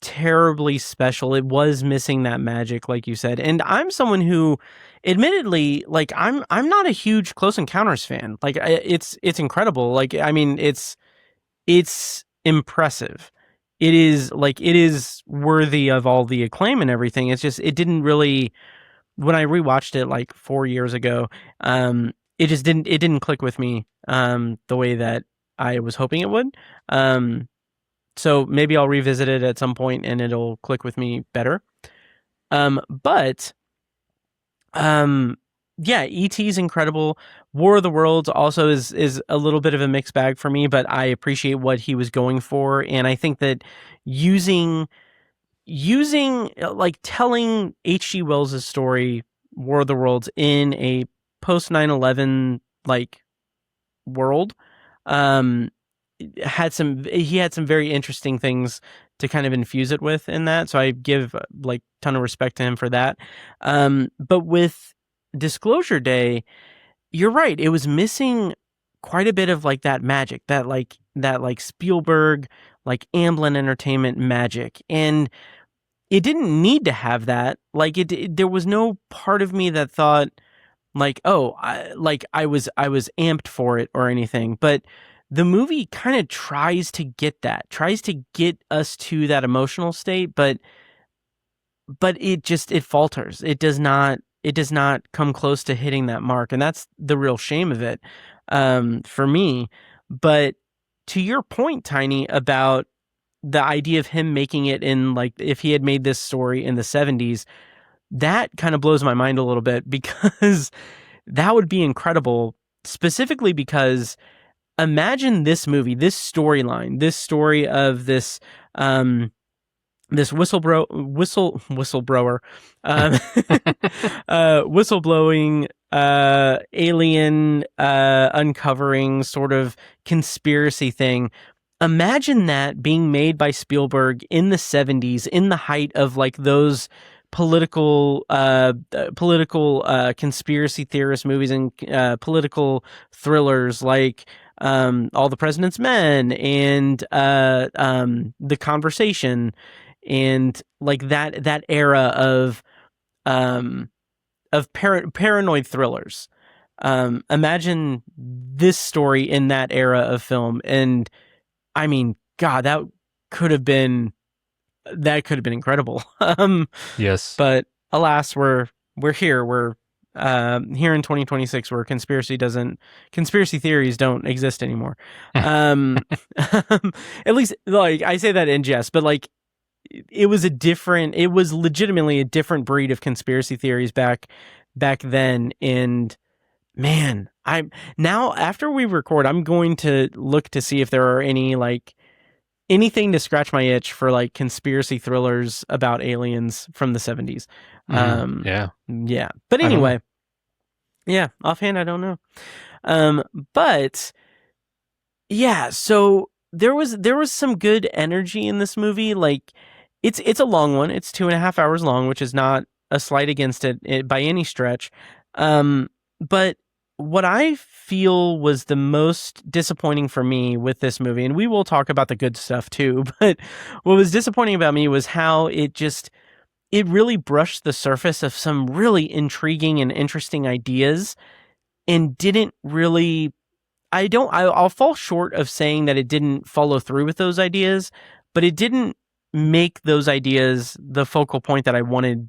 terribly special. It was missing that magic, like you said. And I'm someone who, admittedly, like I'm not a huge Close Encounters fan. Like it's incredible. Like I mean, it's impressive. It is worthy of all the acclaim and everything. It's just it didn't really, when I rewatched it like 4 years ago, it just didn't click with me the way that I was hoping it would. So maybe I'll revisit it at some point and it'll click with me better. But yeah, E.T.'s incredible. War of the Worlds also is a little bit of a mixed bag for me, but I appreciate what he was going for, and I think that using like telling H.G. Wells' story, War of the Worlds, in a post 9/11 like world, he had some very interesting things to kind of infuse it with in that. So I give like ton of respect to him for that. But with Disclosure Day, you're right. It was missing quite a bit of like that magic, that Spielberg, like Amblin Entertainment magic. And it didn't need to have that. Like there was no part of me that thought like, oh, I was amped for it or anything. But the movie kind of tries to get us to that emotional state, but it falters. It does not come close to hitting that mark, and that's the real shame of it for me. But to your point, Tiny, about the idea of him making it in, like, if he had made this story in the 70s, that kind of blows my mind a little bit, because that would be incredible, specifically because imagine this movie, this storyline, this story of this this whistleblower, whistleblowing alien uncovering sort of conspiracy thing. Imagine that being made by Spielberg in the 70s, in the height of like those political conspiracy theorist movies and political thrillers like All the President's Men and The Conversation, and like that era of paranoid thrillers. Imagine this story in that era of film, and I mean, God, that could have been incredible. Yes, but alas, we're here. We're here in 2026, where conspiracy theories don't exist anymore. At least, like, I say that in jest, but like, it was legitimately a different breed of conspiracy theories back then. And man, now, after we record, I'm going to look to see if there are anything to scratch my itch for like conspiracy thrillers about aliens from the 70s. Yeah. But anyway, yeah, offhand, I don't know. But yeah, so there was some good energy in this movie. Like, it's a long one. It's 2.5 hours long, which is not a slight against it by any stretch. But what I feel was the most disappointing for me with this movie, and we will talk about the good stuff too, but what was disappointing about me was how it really brushed the surface of some really intriguing and interesting ideas, and didn't really, I'll fall short of saying that it didn't follow through with those ideas, but it didn't make those ideas the focal point that I wanted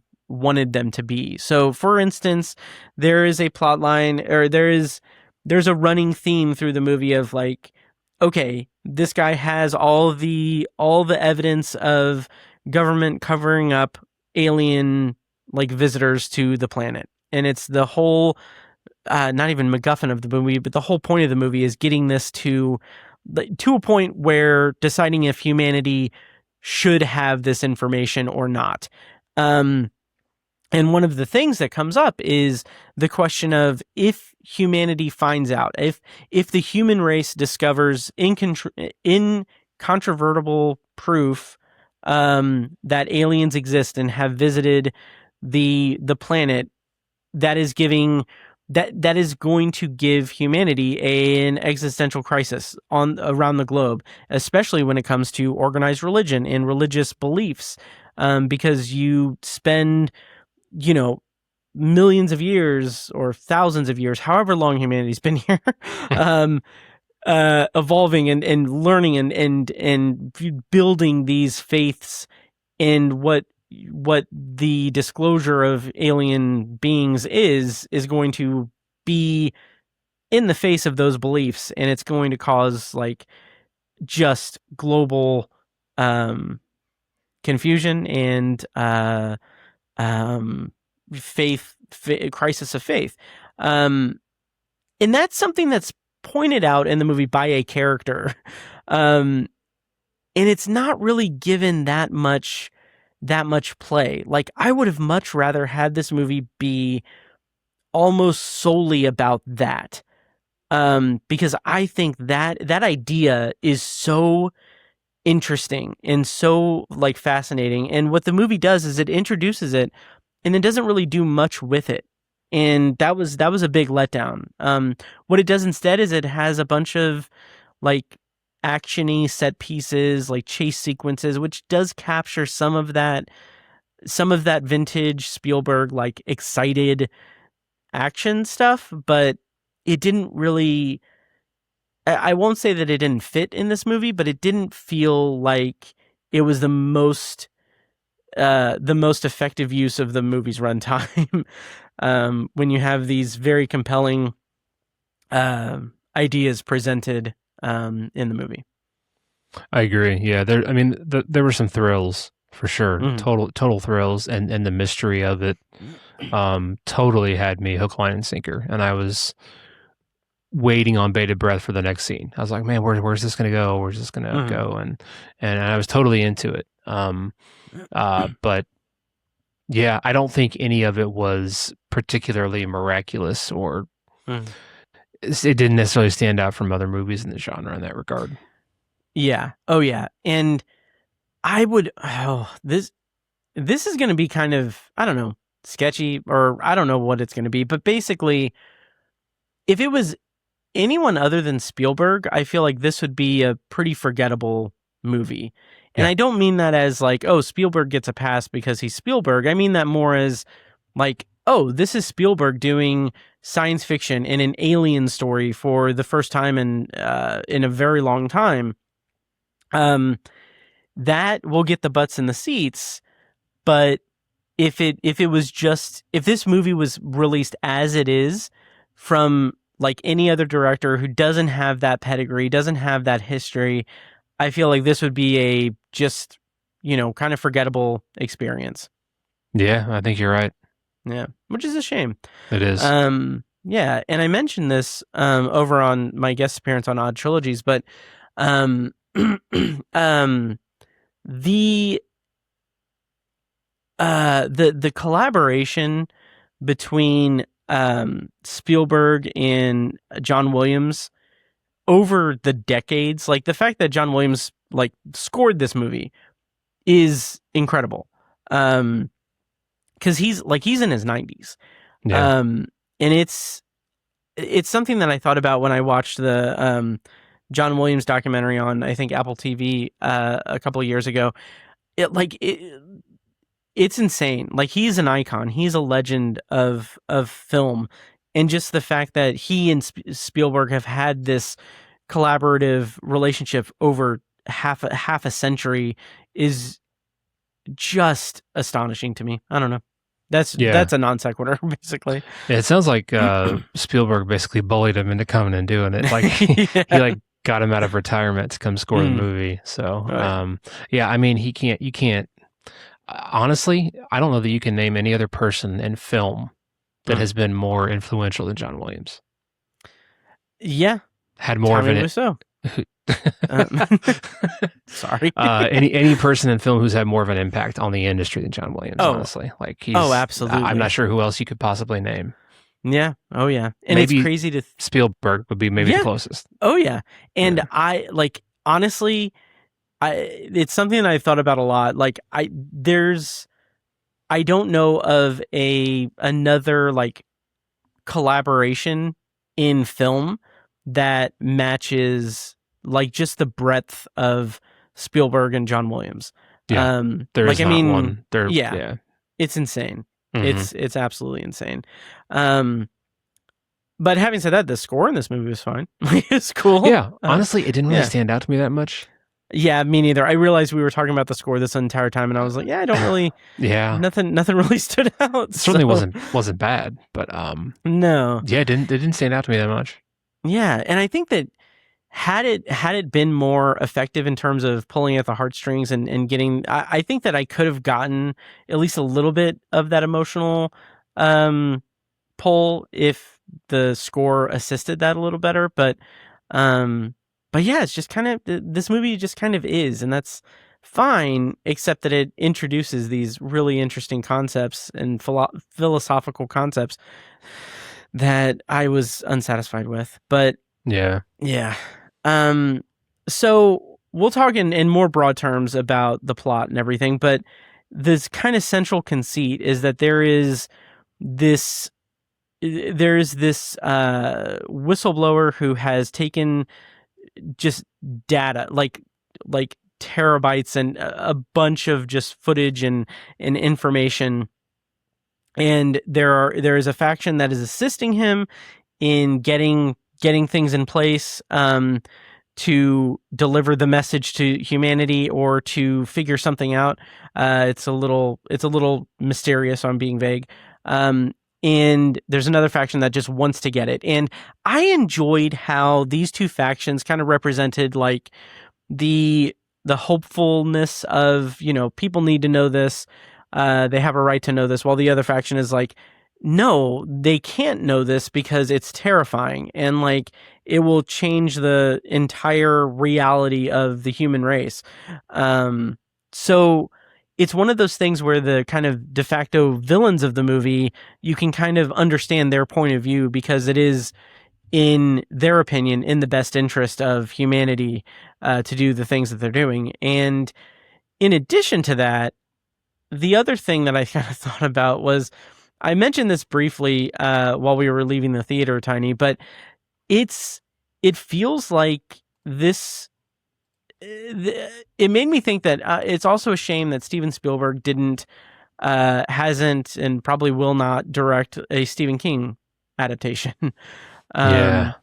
them to be. So, for instance, there is a plot line, or there's a running theme through the movie of like, okay, this guy has all the evidence of government covering up alien like visitors to the planet, and it's the whole not even MacGuffin of the movie, but the whole point of the movie is getting this to a point where deciding if humanity should have this information or not. And one of the things that comes up is the question of, if humanity finds out, if the human race discovers incontrovertible proof that aliens exist and have visited the planet, that is giving that is going to give humanity an existential crisis around the globe, especially when it comes to organized religion and religious beliefs, because you spend, millions of years or thousands of years, however long humanity's been here, evolving and learning and building these faiths, and what the disclosure of alien beings is going to be in the face of those beliefs, and it's going to cause like just global confusion and crisis of faith, and that's something that's pointed out in the movie by a character, and it's not really given that much play. Like, I would have much rather had this movie be almost solely about that, because I think that idea is so interesting and so like fascinating, and what the movie does is it introduces it and it doesn't really do much with it, and that was a big letdown. What it does instead is it has a bunch of like action-y set pieces, like chase sequences, which does capture some of that vintage Spielberg like excited action stuff, but it didn't really, I won't say that it didn't fit in this movie, but it didn't feel like it was the most effective use of the movie's runtime. When you have these very compelling ideas presented in the movie. I agree. Yeah, there were some thrills for sure. Mm-hmm. Total thrills, and the mystery of it totally had me hook, line, and sinker. And I was waiting on bated breath for the next scene. I was like, man, where's this gonna go? Where's this gonna go? And I was totally into it. But yeah, I don't think any of it was particularly miraculous, or it didn't necessarily stand out from other movies in the genre in that regard. Yeah. Oh yeah. And I would, this is going to be kind of, I don't know, sketchy, or I don't know what it's going to be, but basically, if it was anyone other than Spielberg, I feel like this would be a pretty forgettable movie. And I don't mean that as like, oh, Spielberg gets a pass because he's Spielberg. I mean that more as like, oh, this is Spielberg doing science fiction in an alien story for the first time in a very long time. That will get the butts in the seats. But if this movie was released as it is from like any other director who doesn't have that pedigree, doesn't have that history, I feel like this would be a just, kind of forgettable experience. Yeah, I think you're right. Yeah, which is a shame. It is. Yeah, and I mentioned this over on my guest appearance on Odd Trilogies, but the collaboration between Spielberg and John Williams over the decades, like the fact that John Williams like scored this movie is incredible. Because he's in his 90s. Yeah. And it's something that I thought about when I watched the John Williams documentary on, I think, Apple TV a couple of years ago. It's insane. Like, he's an icon. He's a legend of film. And just the fact that he and Spielberg have had this collaborative relationship over half a century is just astonishing to me. I don't know. That's a non sequitur, basically. Yeah, it sounds like Spielberg basically bullied him into coming and doing it. Like he like got him out of retirement to come score the movie. So yeah, I mean, you can't. Honestly, I don't know that you can name any other person in film that has been more influential than John Williams. Yeah, had more of an. Sorry. Any person in film who's had more of an impact on the industry than John Williams, honestly. Like he's absolutely. I'm not sure who else you could possibly name. Yeah. Oh yeah. And maybe it's crazy to Spielberg would be maybe the closest. Oh yeah. And I like, honestly, it's something that I've thought about a lot. Like I don't know of another like collaboration in film that matches like just the breadth of Spielberg and John Williams. Yeah, there is not one. Yeah, it's insane. Mhm. It's absolutely insane. But having said that, the score in this movie was fine. It's cool. Yeah, honestly, it didn't really stand out to me that much. Yeah, me neither. I realized we were talking about the score this entire time, and I was like, yeah, I don't really. Yeah, nothing really stood out. It certainly wasn't bad, but no. Yeah, it didn't stand out to me that much. Yeah, and I think that had it been more effective in terms of pulling at the heartstrings and getting, I think that I could have gotten at least a little bit of that emotional pull if the score assisted that a little better. But yeah, it's just kind of, this movie just kind of is, and that's fine, except that it introduces these really interesting concepts and philosophical concepts that I was unsatisfied with. But yeah. So we'll talk in more broad terms about the plot and everything, but this kind of central conceit is that there's this whistleblower who has taken just data, like terabytes and a bunch of just footage and information. And there is a faction that is assisting him in getting things in place to deliver the message to humanity or to figure something out. It's a little mysterious, so I'm being vague. And there's another faction that just wants to get it. And I enjoyed how these two factions kind of represented like the hopefulness of, people need to know this. They have a right to know this, while the other faction is like, no, they can't know this because it's terrifying and like it will change the entire reality of the human race. So it's one of those things where the kind of de facto villains of the movie, you can kind of understand their point of view because it is, in their opinion, in the best interest of humanity to do the things that they're doing. And in addition to that, the other thing that I kind of thought about was, I mentioned this briefly while we were leaving the theater, Tiny, but it feels like this. It made me think that it's also a shame that Steven Spielberg hasn't and probably will not direct a Stephen King adaptation. Yeah.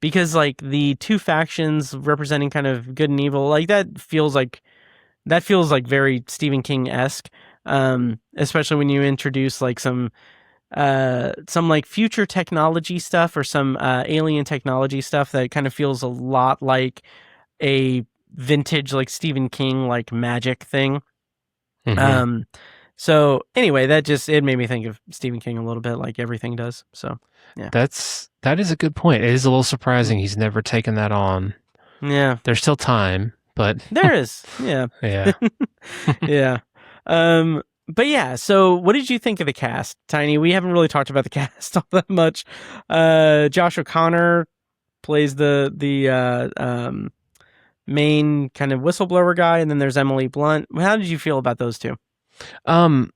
Because like the two factions representing kind of good and evil, like that feels like very Stephen King-esque. Especially when you introduce like some like future technology stuff or some alien technology stuff that kind of feels a lot like a vintage like Stephen King like magic thing. Mm-hmm. So anyway, it made me think of Stephen King a little bit, like everything does. So yeah, that is a good point. It is a little surprising he's never taken that on. Yeah, there's still time, but there is. Yeah. Yeah. But yeah, so what did you think of the cast, Tiny? We haven't really talked about the cast all that much. Josh O'Connor plays the main kind of whistleblower guy, and then there's Emily Blunt. How did you feel about those two? So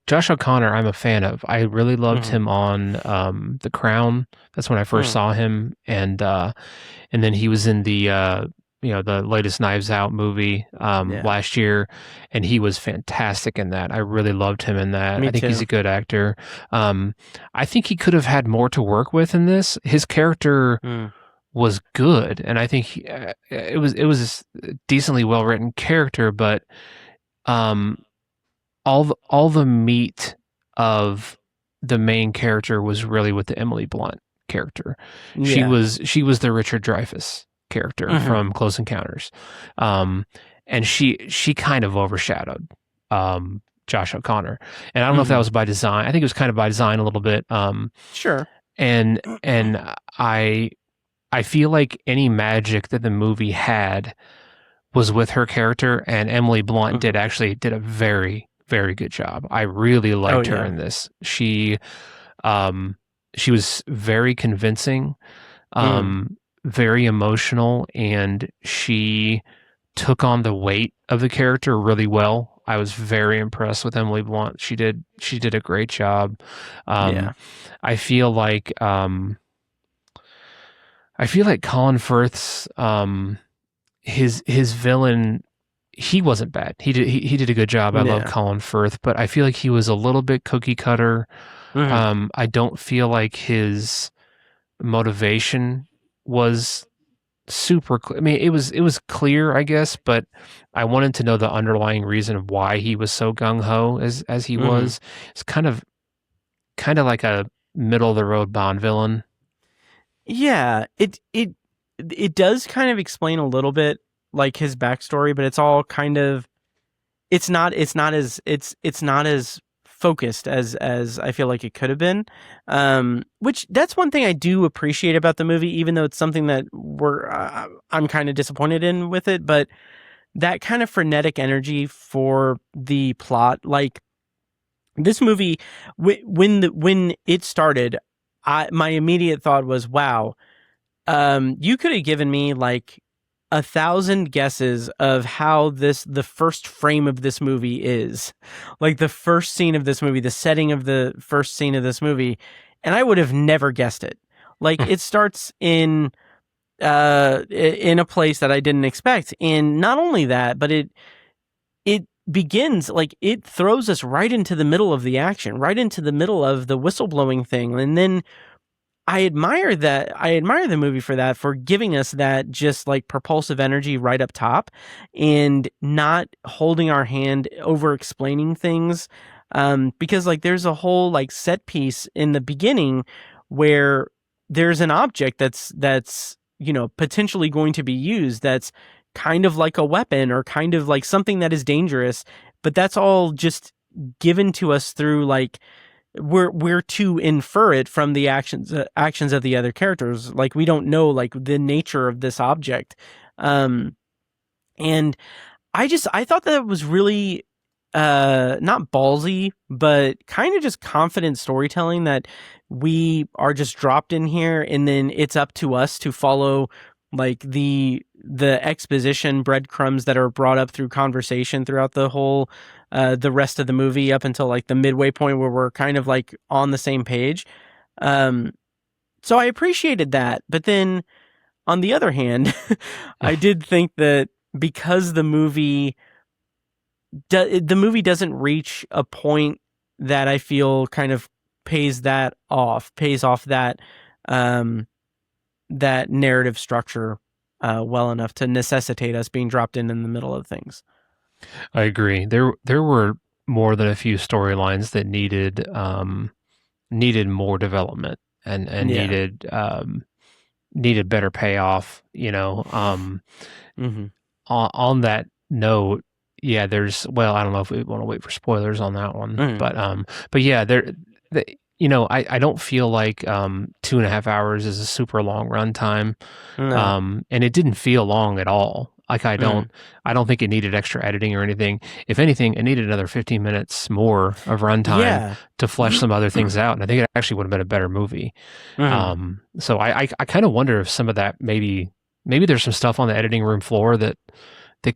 Josh O'Connor, I'm a fan of. I really loved him on The Crown. That's when I first saw him, and then he was in the the latest Knives Out movie last year, and he was fantastic in that. I really loved him in that. I think he's a good actor. I think he could have had more to work with in this. His character was good, and I think it was a decently well written character, but all the meat of the main character was really with the Emily Blunt character. Yeah. She was the Richard Dreyfuss character from Close Encounters, and she kind of overshadowed Josh O'Connor, and I don't know if that was by design. I think it was kind of by design a little bit. Sure. And I feel like any magic that the movie had was with her character, and Emily Blunt did a very, very good job. I really liked her in this. She was very convincing, very emotional, and she took on the weight of the character really well. I was very impressed with Emily Blunt. She did a great job. Yeah. I feel like Colin Firth's his villain, he wasn't bad. He did a good job. I love Yeah. Colin Firth, but I feel like he was a little bit cookie cutter. I don't feel like his motivation was super clear. I mean, it was clear, I guess, but I wanted to know the underlying reason of why he was so gung ho as he was. It's kind of like a middle of the road Bond villain. Yeah, it does kind of explain a little bit like his backstory, but it's all kind of it's not as focused as I feel like it could have been. Which that's one thing I do appreciate about the movie, even though it's something that I'm kind of disappointed in with it, but that kind of frenetic energy for the plot, like this movie, when it started, my immediate thought was, wow, you could have given me like 1,000 guesses of how the first frame of this movie is, like the first scene of this movie, the setting of the first scene of this movie, and I would have never guessed it. Like it starts in a place that I didn't expect, and not only that, but it begins, like it throws us right into the middle of the action, right into the middle of the whistleblowing thing, and then I admire the movie for that, for giving us that just like propulsive energy right up top and not holding our hand over explaining things. Because like there's a whole like set piece in the beginning where there's an object that's, you know, potentially going to be used, that's kind of like a weapon or kind of like something that is dangerous, but that's all just given to us through like, we're to infer it from the actions of the other characters. Like we don't know like the nature of this object. And I thought that was really not ballsy, but kind of just confident storytelling, that we are just dropped in here and then it's up to us to follow like the exposition breadcrumbs that are brought up through conversation throughout the whole the rest of the movie, up until like the midway point where we're kind of like on the same page. So I appreciated that, but then on the other hand, I did think that because the movie doesn't reach a point that I feel kind of pays off that that narrative structure well enough to necessitate us being dropped in the middle of things. I agree. There were more than a few storylines that needed more development and needed better payoff. You know, on that note, yeah. There's, well, I don't know if we want to wait for spoilers on that one, but yeah, you know, I don't feel like 2.5 hours is a super long runtime, and it didn't feel long at all. Like I don't think it needed extra editing or anything. If anything, it needed another 15 minutes more of runtime to flesh some other things out, and I think it actually would have been a better movie. So I kind of wonder if some of that maybe there's some stuff on the editing room floor that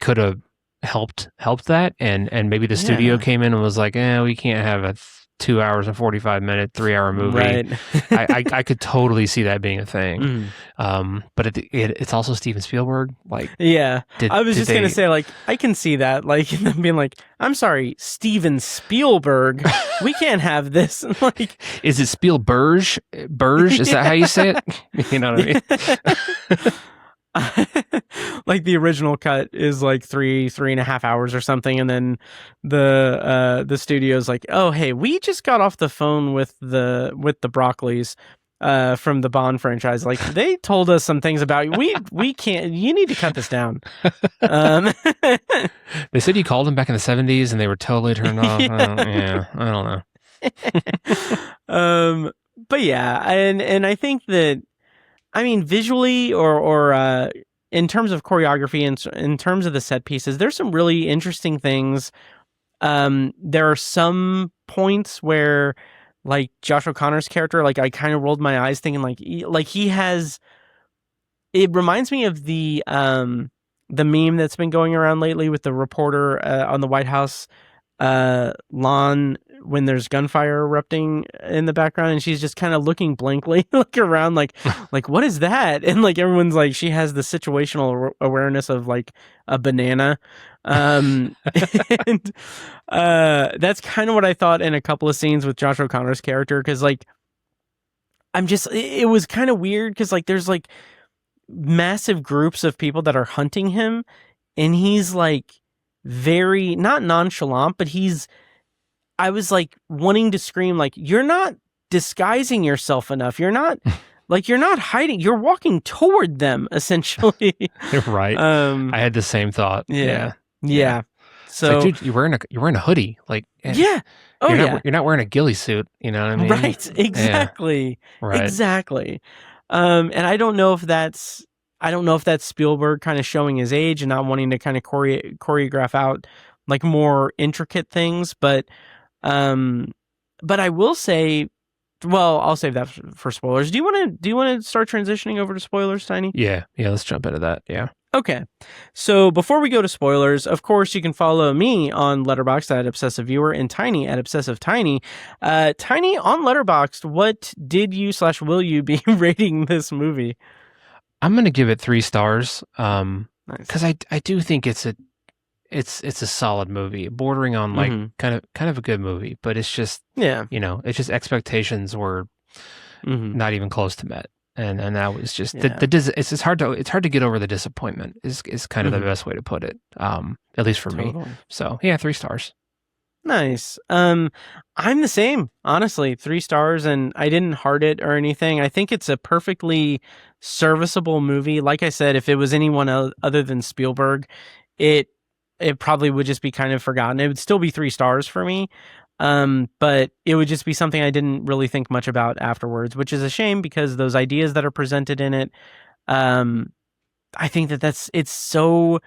could have helped that, and maybe the studio came in and was like, we can't have a 2 hours and 45-minute 3-hour movie. Right. I could totally see that being a thing. But it's also Steven Spielberg. Like, yeah, I was just gonna say, like, I can see that, like, them being like, I'm sorry, Steven Spielberg, we can't have this. Like, is it Spielberg? Is that how you say it? You know what I mean? Like the original cut is like 3.5 hours or something, and then the studio's like, oh hey, we just got off the phone with the Broccolis from the Bond franchise. Like, they told us some things about you. We can't. You need to cut this down. They said you called them back in the 70s, and they were totally turned off. I don't know. But yeah, and I think that, I mean, visually or in terms of choreography and in terms of the set pieces, there's some really interesting things. There are some points where, like, Josh O'Connor's character, like, I kind of rolled my eyes thinking, like he has, it reminds me of the meme that's been going around lately with the reporter on the White House lawn when there's gunfire erupting in the background, and she's just kind of looking blankly like around like what is that? And like everyone's like, she has the situational awareness of like a banana. And that's kind of what I thought in a couple of scenes with Josh O'Connor's character, because like it was kind of weird because like there's like massive groups of people that are hunting him, and he's like very not nonchalant, but I was like wanting to scream like, you're not disguising yourself enough, you're not hiding, you're walking toward them essentially. Right. I had the same thought. Yeah. So like, dude, you're wearing a hoodie, like yeah. Oh you're not wearing a ghillie suit, you know what I mean? Right. Exactly. Yeah. Right. Exactly. And I don't know if that's Spielberg kind of showing his age and not wanting to kind of choreograph out like more intricate things, but I will say, well, I'll save that for spoilers. Do you want to start transitioning over to spoilers, Tiny? Yeah, let's jump into that. Yeah. Okay. So before we go to spoilers, of course, you can follow me on Letterboxd at Obsessive Viewer and Tiny at Obsessive Tiny. Tiny, on Letterboxd, what did you / will you be rating this movie? I'm going to give it 3 stars. Nice. I do think it's a solid movie, bordering on like kind of a good movie, but it's just, it's just expectations were not even close to met. And that was just it's hard to get over the disappointment is kind of the best way to put it. At least for me. So yeah, 3 stars. Nice. I'm the same, honestly, 3 stars, and I didn't heart it or anything. I think it's a perfectly serviceable movie. Like I said, if it was anyone other than Spielberg, it probably would just be kind of forgotten. It would still be 3 stars for me. But it would just be something I didn't really think much about afterwards, which is a shame because those ideas that are presented in it, I think there's so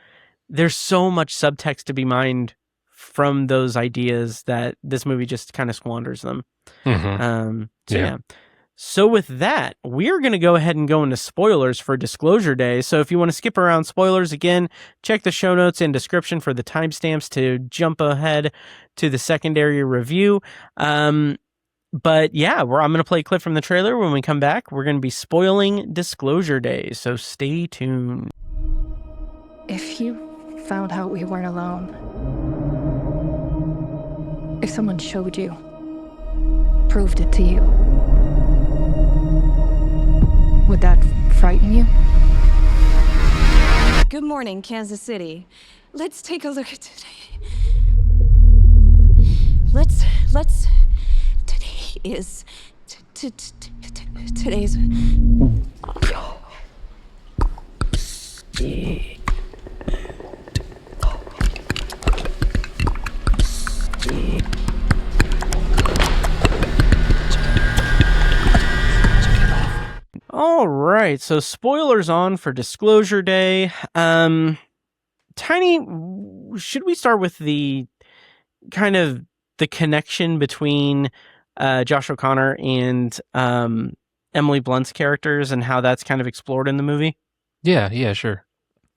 much subtext to be mined from those ideas that this movie just kind of squanders them. So with that, we're going to go ahead and go into spoilers for Disclosure Day. So if you want to skip around spoilers, again, check the show notes and description for the timestamps to jump ahead to the secondary review. But yeah, I'm going to play a clip from the trailer. When we come back, we're going to be spoiling Disclosure Day. So stay tuned. If you found out we weren't alone, if someone showed you, proved it to you, would that frighten you? Good morning, Kansas City. Let's take a look at today. Today is today's. All right, so spoilers on for Disclosure Day. Tiny, should we start with the kind of the connection between Josh O'Connor and Emily Blunt's characters and how that's kind of explored in the movie? Yeah, sure.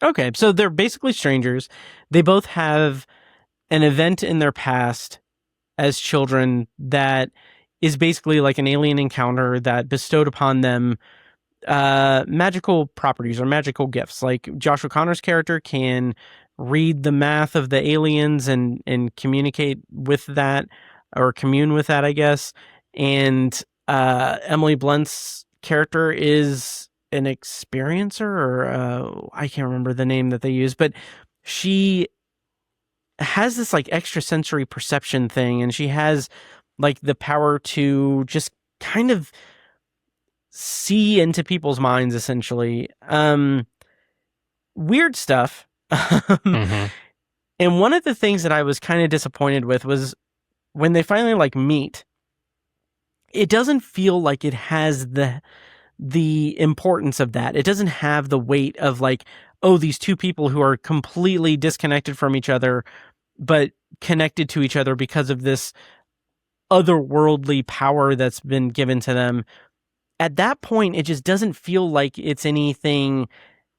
Okay, so they're basically strangers. They both have an event in their past as children that is basically like an alien encounter that bestowed upon them magical properties or magical gifts. Like Josh O'Connor's character can read the math of the aliens and communicate with that, or commune with that, I guess. And Emily Blunt's character is an experiencer, or I can't remember the name that they use, but she has this like extrasensory perception thing, and she has like the power to just kind of see into people's minds, essentially. Weird stuff. And one of the things that I was kind of disappointed with was when they finally like meet, it doesn't feel like it has the importance of that. It doesn't have the weight of like, oh, these two people who are completely disconnected from each other, but connected to each other because of this otherworldly power that's been given to them. At that point, it just doesn't feel like it's anything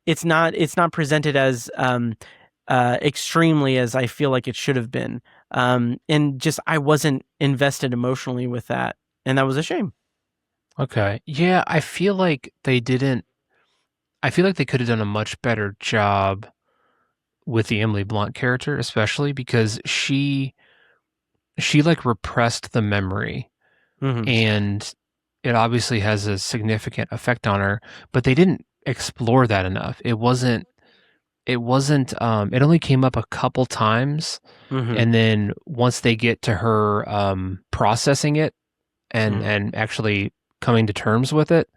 it's not presented as extremely as I feel like it should have been. And just I wasn't invested emotionally with that, and that was a shame. Okay. Yeah, I feel like they didn't. I feel like they could have done a much better job with the Emily Blunt character, especially because she like repressed the memory, Mm-hmm. and it obviously has a significant effect on her, but they didn't explore that enough. It only came up a couple times, Mm-hmm. and then once they get to her processing it and Mhm. and actually coming to terms with it,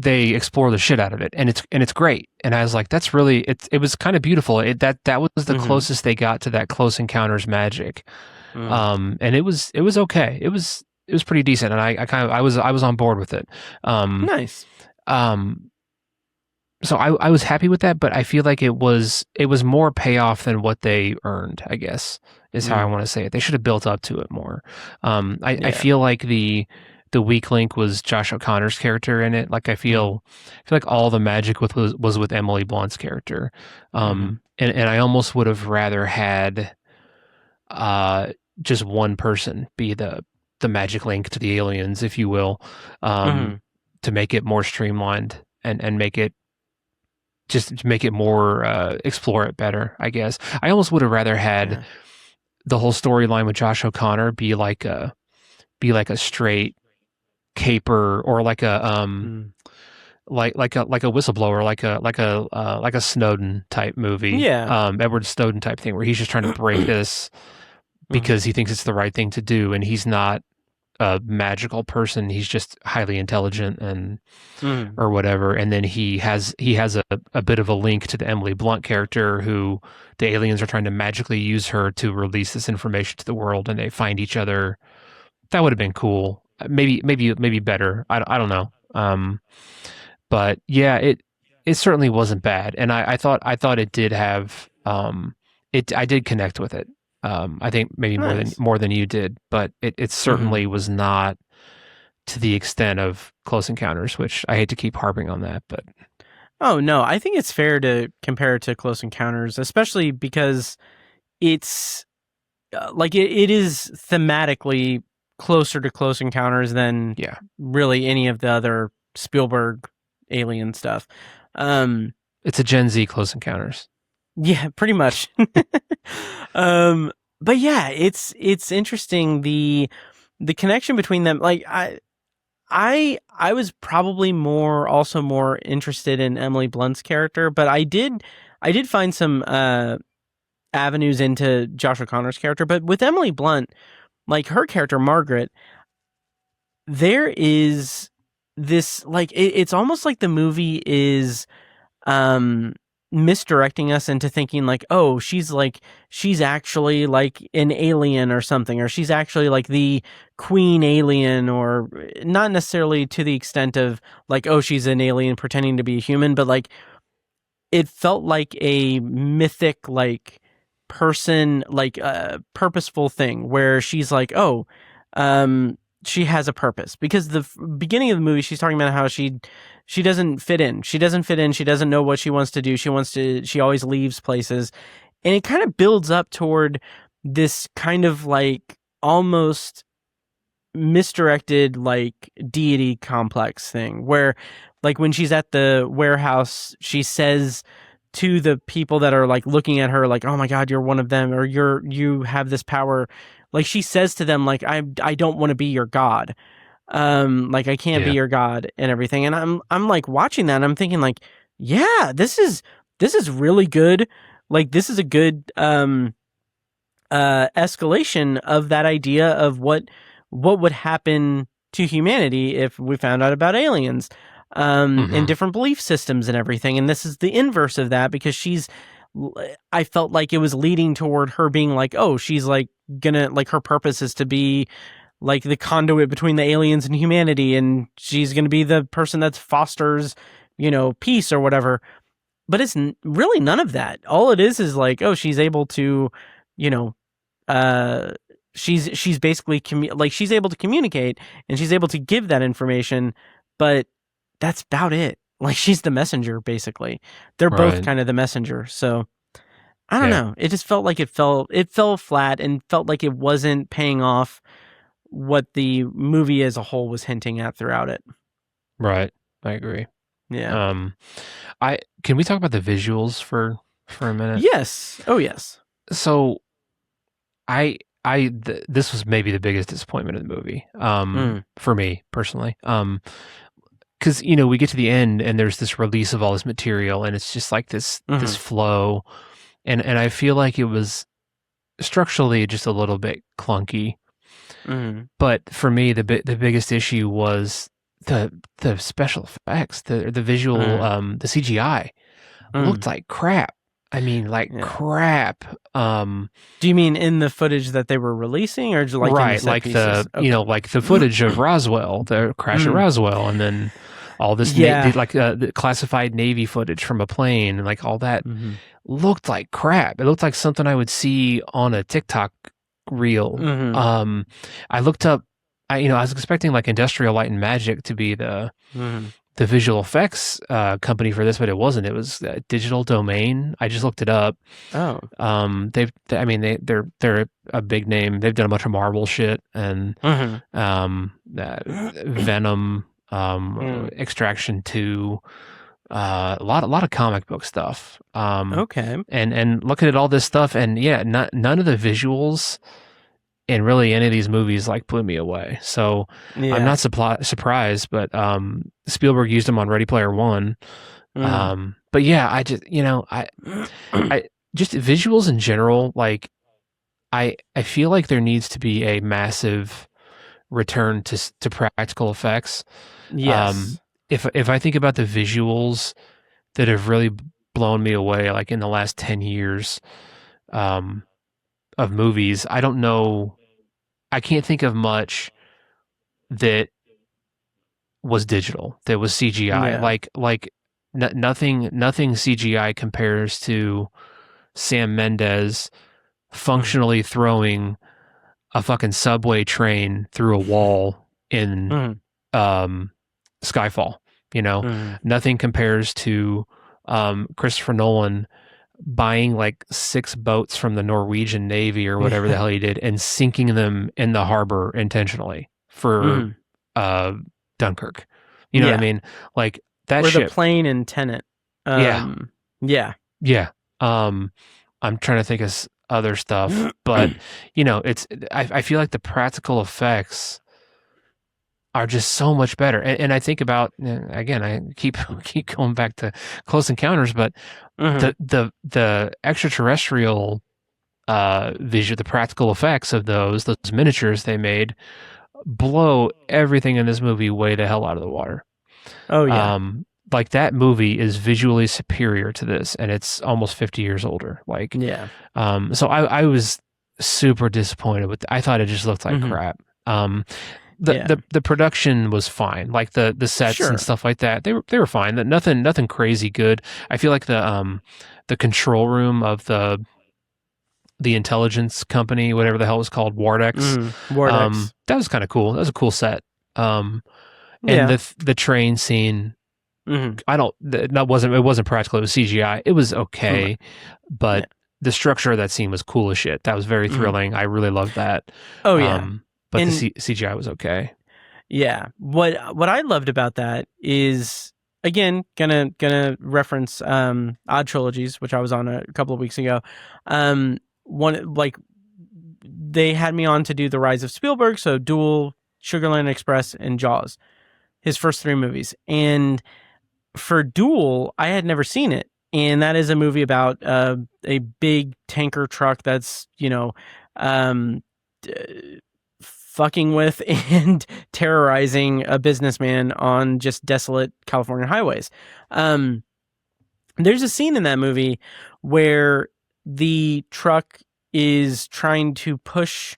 they explore the shit out of it, and it's great. And I was like, that's really it was kind of beautiful. That was the Mhm. closest they got to that Close Encounters magic. Mhm. And it was okay. It was pretty decent, and I was on board with it. Nice. Um, so I was happy with that, but I feel like it was more payoff than what they earned, I guess, is how I Mm. want to say it. They should have built up to it more. I Yeah. feel like the weak link was Josh O'Connor's character in it. Like I feel like all the magic was with Emily Blunt's character. Mhm. And I almost would have rather had just one person be the magic link to the aliens, if you will, Mhm. to make it more streamlined and make it just to make it more explore it better, I guess. I almost would have rather had Yeah. the whole storyline with Josh O'Connor be like a straight caper, or like a Mm. like a whistleblower, like a Snowden type movie, Yeah. Edward Snowden type thing, where he's just trying to break this Mhm. because he thinks it's the right thing to do, and he's not a magical person. He's just highly intelligent and Mhm. or whatever. And then he has a bit of a link to the Emily Blunt character, who the aliens are trying to magically use her to release this information to the world, and they find each other. That would have been cool. Maybe better. I don't know. But yeah, it certainly wasn't bad, and I thought it did have I did connect with it. I think maybe Nice. more than you did, but it Mhm. certainly was not to the extent of Close Encounters, which I hate to keep harping on that, but Oh no, I think it's fair to compare it to Close Encounters, especially because it's like it is thematically closer to Close Encounters than yeah, really any of the other Spielberg alien stuff. Um, it's a Gen Z Close Encounters. yeah, pretty much. um, but yeah, it's interesting the connection between them. Like I was probably more interested in Emily Blunt's character, but I did find some avenues into Josh O'Connor's character. But with Emily Blunt, like her character Margaret, there is this like it's almost like the movie is um misdirecting us into thinking like, oh, she's actually like an alien or something, or she's actually like the queen alien, or not necessarily to the extent of like, oh, she's an alien pretending to be a human, but like it felt like a mythic like person, like a purposeful thing where she's like, oh, she has a purpose, because beginning of the movie she's talking about how she doesn't fit in. She doesn't fit in. She doesn't know what she wants to do. She always leaves places. And it kind of builds up toward this kind of like almost misdirected like deity complex thing where like when she's at the warehouse she says to the people that are like looking at her like, oh my god, you're one of them, or you have this power. Like she says to them like, I don't want to be your god. Like I can't be Yeah. your god and everything. And I'm like watching that and I'm thinking like, yeah, this is really good. Like this is a good escalation of that idea of what would happen to humanity if we found out about aliens, and Hmm. different belief systems and everything. And this is the inverse of that, because I felt like it was leading toward her being like, oh, she's like gonna like her purpose is to be like the conduit between the aliens and humanity, and she's gonna be the person that fosters, peace or whatever. But it's really none of that. All it is like, oh, she's able to, you know, uh, she's basically like she's able to communicate and she's able to give that information, but that's about it. like she's the messenger, basically. They're both Right. kind of the messenger. So I don't Yeah. know. It just felt like it fell flat and felt like it wasn't paying off what the movie as a whole was hinting at throughout it. Right. I agree. Yeah. Can we talk about the visuals for a minute? Yes. Oh, yes. So this was maybe the biggest disappointment of the movie. For me personally. Because we get to the end and there's this release of all this material and it's just like this flow, and I feel like it was structurally just a little bit clunky. But for me, the biggest issue was the special effects, the visual, the CGI looked like crap. I mean, crap. Do you mean in the footage that they were releasing, or just like right, in the set like pieces? like the footage of Roswell, the crash at Roswell, and then all this the classified Navy footage from a plane, and like all that looked like crap. It looked like something I would see on a TikTok reel. I looked up. I was expecting like Industrial Light and Magic to be the visual effects company for this, but it wasn't. It was Digital Domain. I just looked it up. Oh, they're a big name. They've done a bunch of Marvel shit and Venom, Extraction 2, a lot of comic book stuff. okay. And looking at all this stuff, and yeah, none of the visuals in really any of these movies like blew me away. So I'm not surprised, but Spielberg used them on Ready Player One. But yeah, I just I just visuals in general, like I feel like there needs to be a massive return to practical effects. Yes. If I think about the visuals that have really blown me away, like in the last 10 years of movies, I don't know. I can't think of much that was digital, that was CGI. Yeah. Nothing CGI compares to Sam Mendes functionally throwing a fucking subway train through a wall in Skyfall. Nothing compares to Christopher Nolan buying like 6 boats from the Norwegian Navy or whatever the hell he did and sinking them in the harbor intentionally for Dunkirk. You know what I mean? Like that or ship. the plane in Tenet. Yeah. I'm trying to think of other stuff, but it's I feel like the practical effects are just so much better. And I think about, again, I keep going back to Close Encounters, but the extraterrestrial visual, the practical effects of those miniatures they made blow everything in this movie way the hell out of the water. Oh yeah. Like that movie is visually superior to this, and it's almost 50 years older. Like, yeah. So I was super disappointed with. I thought it just looked like crap. The production was fine, like the sets and stuff like that. They were fine. Nothing crazy good. I feel like the control room of the intelligence company, whatever the hell it was called, Wardex. That was kind of cool. That was a cool set. And the train scene. It wasn't practical. It was CGI. It was okay, but the structure of that scene was cool as shit. That was very thrilling. I really loved that. Oh yeah. But the CGI was okay. Yeah. What I loved about that is, again, gonna reference Odd Trilogies, which I was on a couple of weeks ago. They had me on to do The Rise of Spielberg, so Duel, Sugarland Express, and Jaws, his first 3 movies. And for Duel, I had never seen it, and that is a movie about a big tanker truck that's fucking with and terrorizing a businessman on just desolate California highways. There's a scene in that movie where the truck is trying to push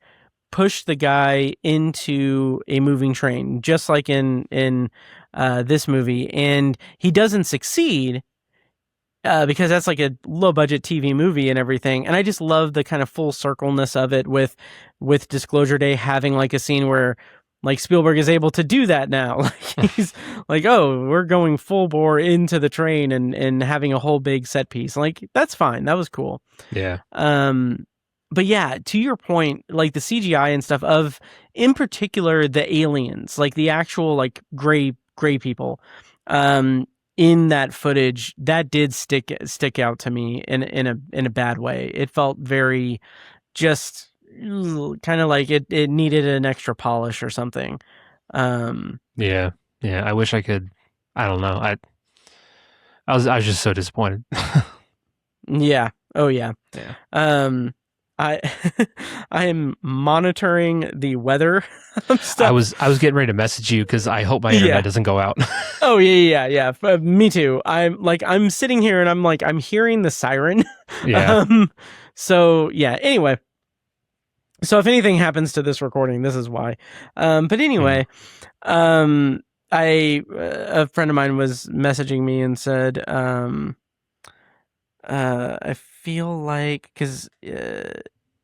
the guy into a moving train, just like in this movie, and he doesn't succeed because that's like a low budget TV movie and everything. And I just love the kind of full circleness of it with Disclosure Day having like a scene where like Spielberg is able to do that now. Like he's like, oh, we're going full bore into the train and having a whole big set piece. Like that's fine. That was cool. Yeah. But yeah, to your point, like the CGI and stuff of, in particular, the aliens, like the actual like gray people, in that footage, that did stick out to me in a bad way. It felt very just kind of like it needed an extra polish or something. Yeah. I wish I could. I don't know. I was just so disappointed. Yeah. Oh yeah. Yeah. I I am monitoring the weather stuff. I was getting ready to message you because I hope my internet doesn't go out. Oh yeah. Me too. I'm sitting here and I'm hearing the siren. Yeah. So yeah. Anyway. So if anything happens to this recording, this is why. But anyway, a friend of mine was messaging me and said, I feel like, because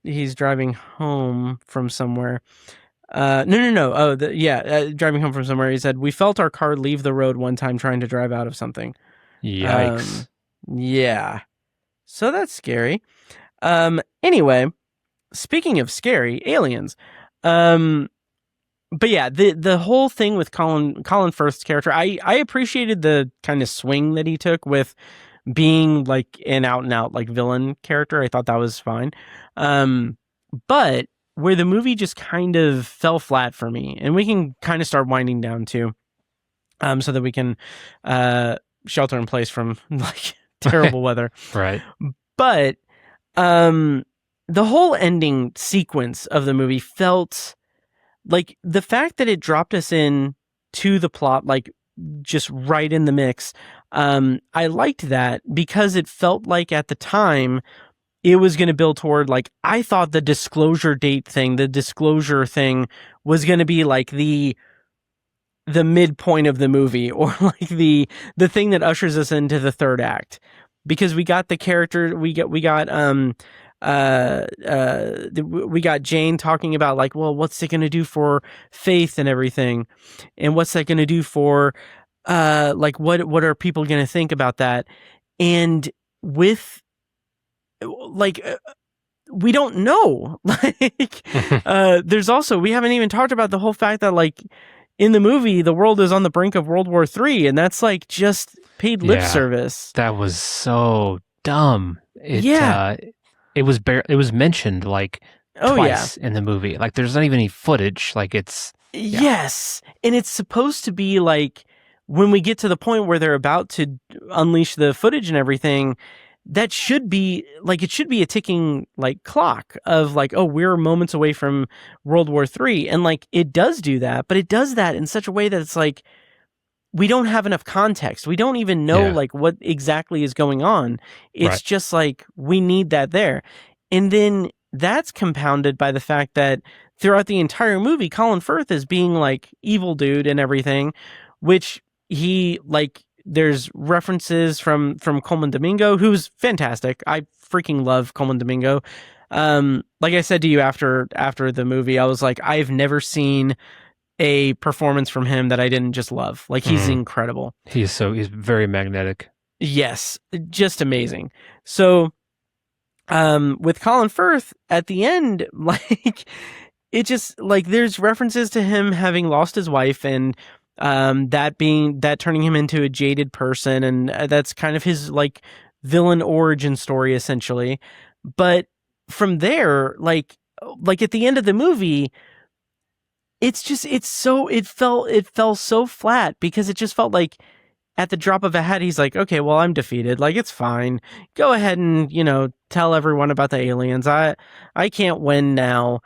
he's driving home from somewhere. No. Oh, driving home from somewhere. He said, we felt our car leave the road one time trying to drive out of something. Yikes. Yeah. So that's scary. Anyway, speaking of scary, aliens. But yeah, the whole thing with Colin Firth's character, I appreciated the kind of swing that he took with being like an out and out like villain character. I thought that was fine. But where the movie just kind of fell flat for me, and we can kind of start winding down too, so that we can shelter in place from like terrible weather. Right. But the whole ending sequence of the movie felt like the fact that it dropped us in to the plot, like just right in the mix. I liked that because it felt like at the time it was going to build toward, like, I thought the disclosure thing was going to be like the midpoint of the movie, or like the thing that ushers us into the third act, because we got the character, we got Jane talking about like, well, what's it going to do for Faith and everything, and what's that going to do for like what are people going to think about that? And with like we don't know. Like there's also, we haven't even talked about the whole fact that like in the movie the world is on the brink of World War III, and that's like just paid lip service. That was so dumb. It was mentioned like twice in the movie. Like there's not even any footage. Like it's yes, and it's supposed to be like when we get to the point where they're about to unleash the footage and everything, that should be like, it should be a ticking like clock of like, oh, we're moments away from World War III, and like it does do that, but it does that in such a way that it's like we don't have enough context. We don't even know like what exactly is going on. It's just like, we need that there. And then that's compounded by the fact that throughout the entire movie, Colin Firth is being like evil dude and everything, which he like, there's references from Coleman Domingo, who's fantastic. I freaking love Coleman Domingo. Like I said to you after the movie, I was like, I've never seen a performance from him that I didn't just love. Like he's incredible. He's very magnetic. Yes, just amazing. So with Colin Firth at the end, like it just like there's references to him having lost his wife, and that turning him into a jaded person, and that's kind of his like villain origin story essentially. But from there, like at the end of the movie, it fell so flat, because it just felt like at the drop of a hat, he's like, okay, well, I'm defeated. Like, it's fine. Go ahead and, tell everyone about the aliens. I can't win now.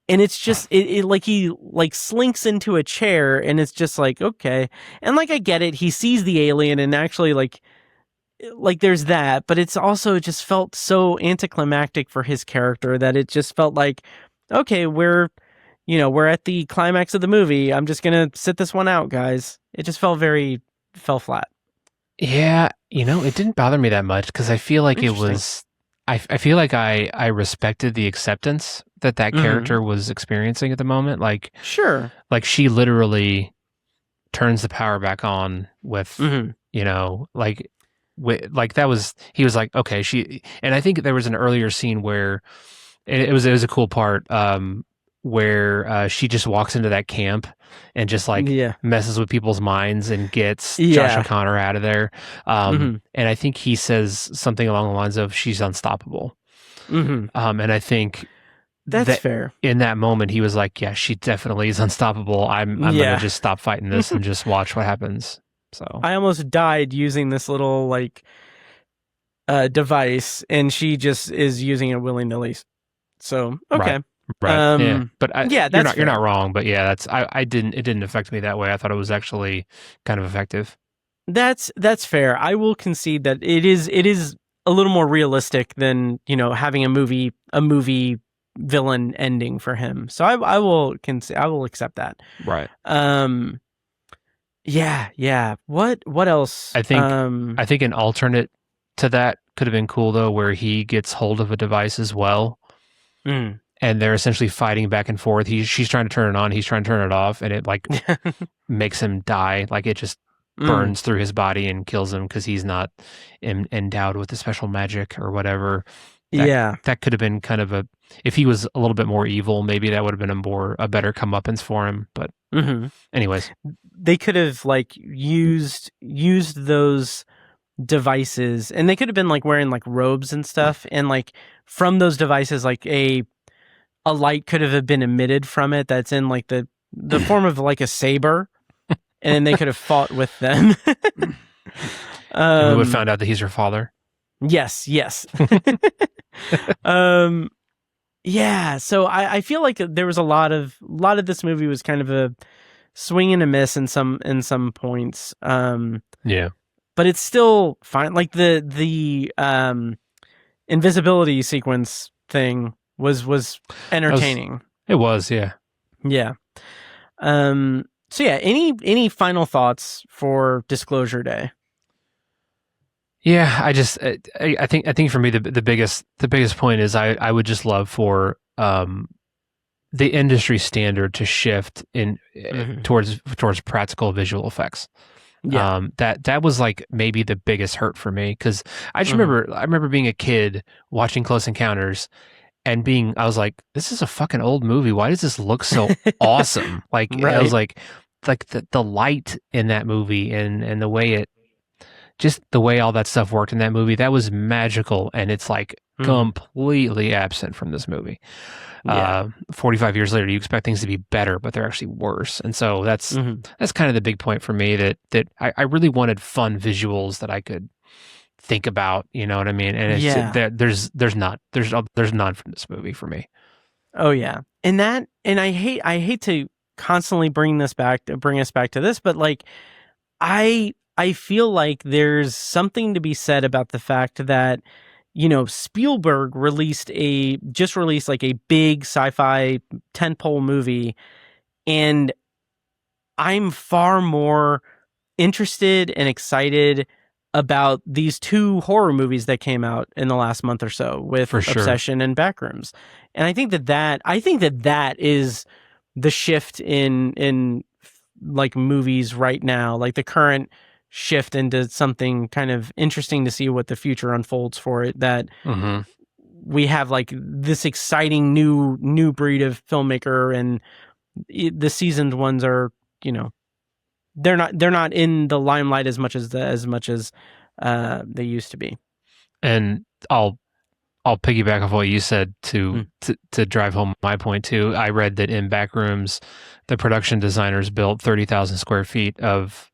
And it's just, it like he like slinks into a chair, and it's just like, okay. And like, I get it. He sees the alien, and actually like there's that, but it's also, it just felt so anticlimactic for his character that it just felt like, okay, we're at the climax of the movie. I'm just going to sit this one out, guys. It just fell flat. Yeah. It didn't bother me that much, because I feel like it was, I feel like I respected the acceptance that character was experiencing at the moment. Like, Sure. like she literally turns the power back on with, you know, like that was, he was like, okay, and I think there was an earlier scene where it was a cool part, where she just walks into that camp and just like messes with people's minds and gets Josh O'Connor out of there. And I think he says something along the lines of, she's unstoppable. And I think that's fair. In that moment, he was like, yeah, she definitely is unstoppable. I'm going to just stop fighting this and just watch what happens. So I almost died using this little like device, and she just is using it willy-nilly. So, okay. Right. Yeah. But you're not wrong. But yeah, it didn't affect me that way. I thought it was actually kind of effective. That's fair. I will concede that it is a little more realistic than, you know, having a movie villain ending for him. So I will accept that. Right. Yeah. What else? I think an alternate to that could have been cool though, where he gets hold of a device as well. And they're essentially fighting back and forth. She's trying to turn it on, he's trying to turn it off, and it like makes him die. Like it just burns through his body and kills him because he's not endowed with the special magic or whatever. That could have been kind of if he was a little bit more evil, maybe that would have been a better comeuppance for him. But anyways, they could have like used those devices, and they could have been like wearing like robes and stuff, and like from those devices, like a light could have been emitted from it that's in like the form of like a saber, and then they could have fought with them. We would have found out that he's her father. Yes. Yeah. So I feel like there was a lot of this movie was kind of a swing and a miss in some points. Yeah. But it's still fine. Like the invisibility sequence thing was entertaining. It was, yeah. Yeah. So yeah, any final thoughts for Disclosure Day? Yeah, I think for me the biggest point is I would just love for the industry standard to shift in towards practical visual effects. Yeah. That was like maybe the biggest hurt for me, because I just remember being a kid watching Close Encounters and I was like, this is a fucking old movie. Why does this look so awesome? Like I was like the light in that movie and the way the way all that stuff worked in that movie, that was magical, and it's like completely absent from this movie. 45 years later, you expect things to be better, but they're actually worse. And so that's kind of the big point for me, that I really wanted fun visuals that I could think about, you know what I mean? And it's there's none from this movie for me. Oh yeah. And I hate to constantly bring us back to this, but like I feel like there's something to be said about the fact that, you know, Spielberg just released like a big sci-fi tentpole movie, and I'm far more interested and excited about these two horror movies that came out in the last month or so with Obsession and Backrooms. And I think that is the shift in like movies right now, like the current shift into something kind of interesting to see what the future unfolds for it, that we have like this exciting new breed of filmmaker, and the seasoned ones are, you know, they're not in the limelight as much as they used to be. And I'll piggyback off what you said to drive home my point too. I read that in Backrooms, the production designers built 30,000 square feet of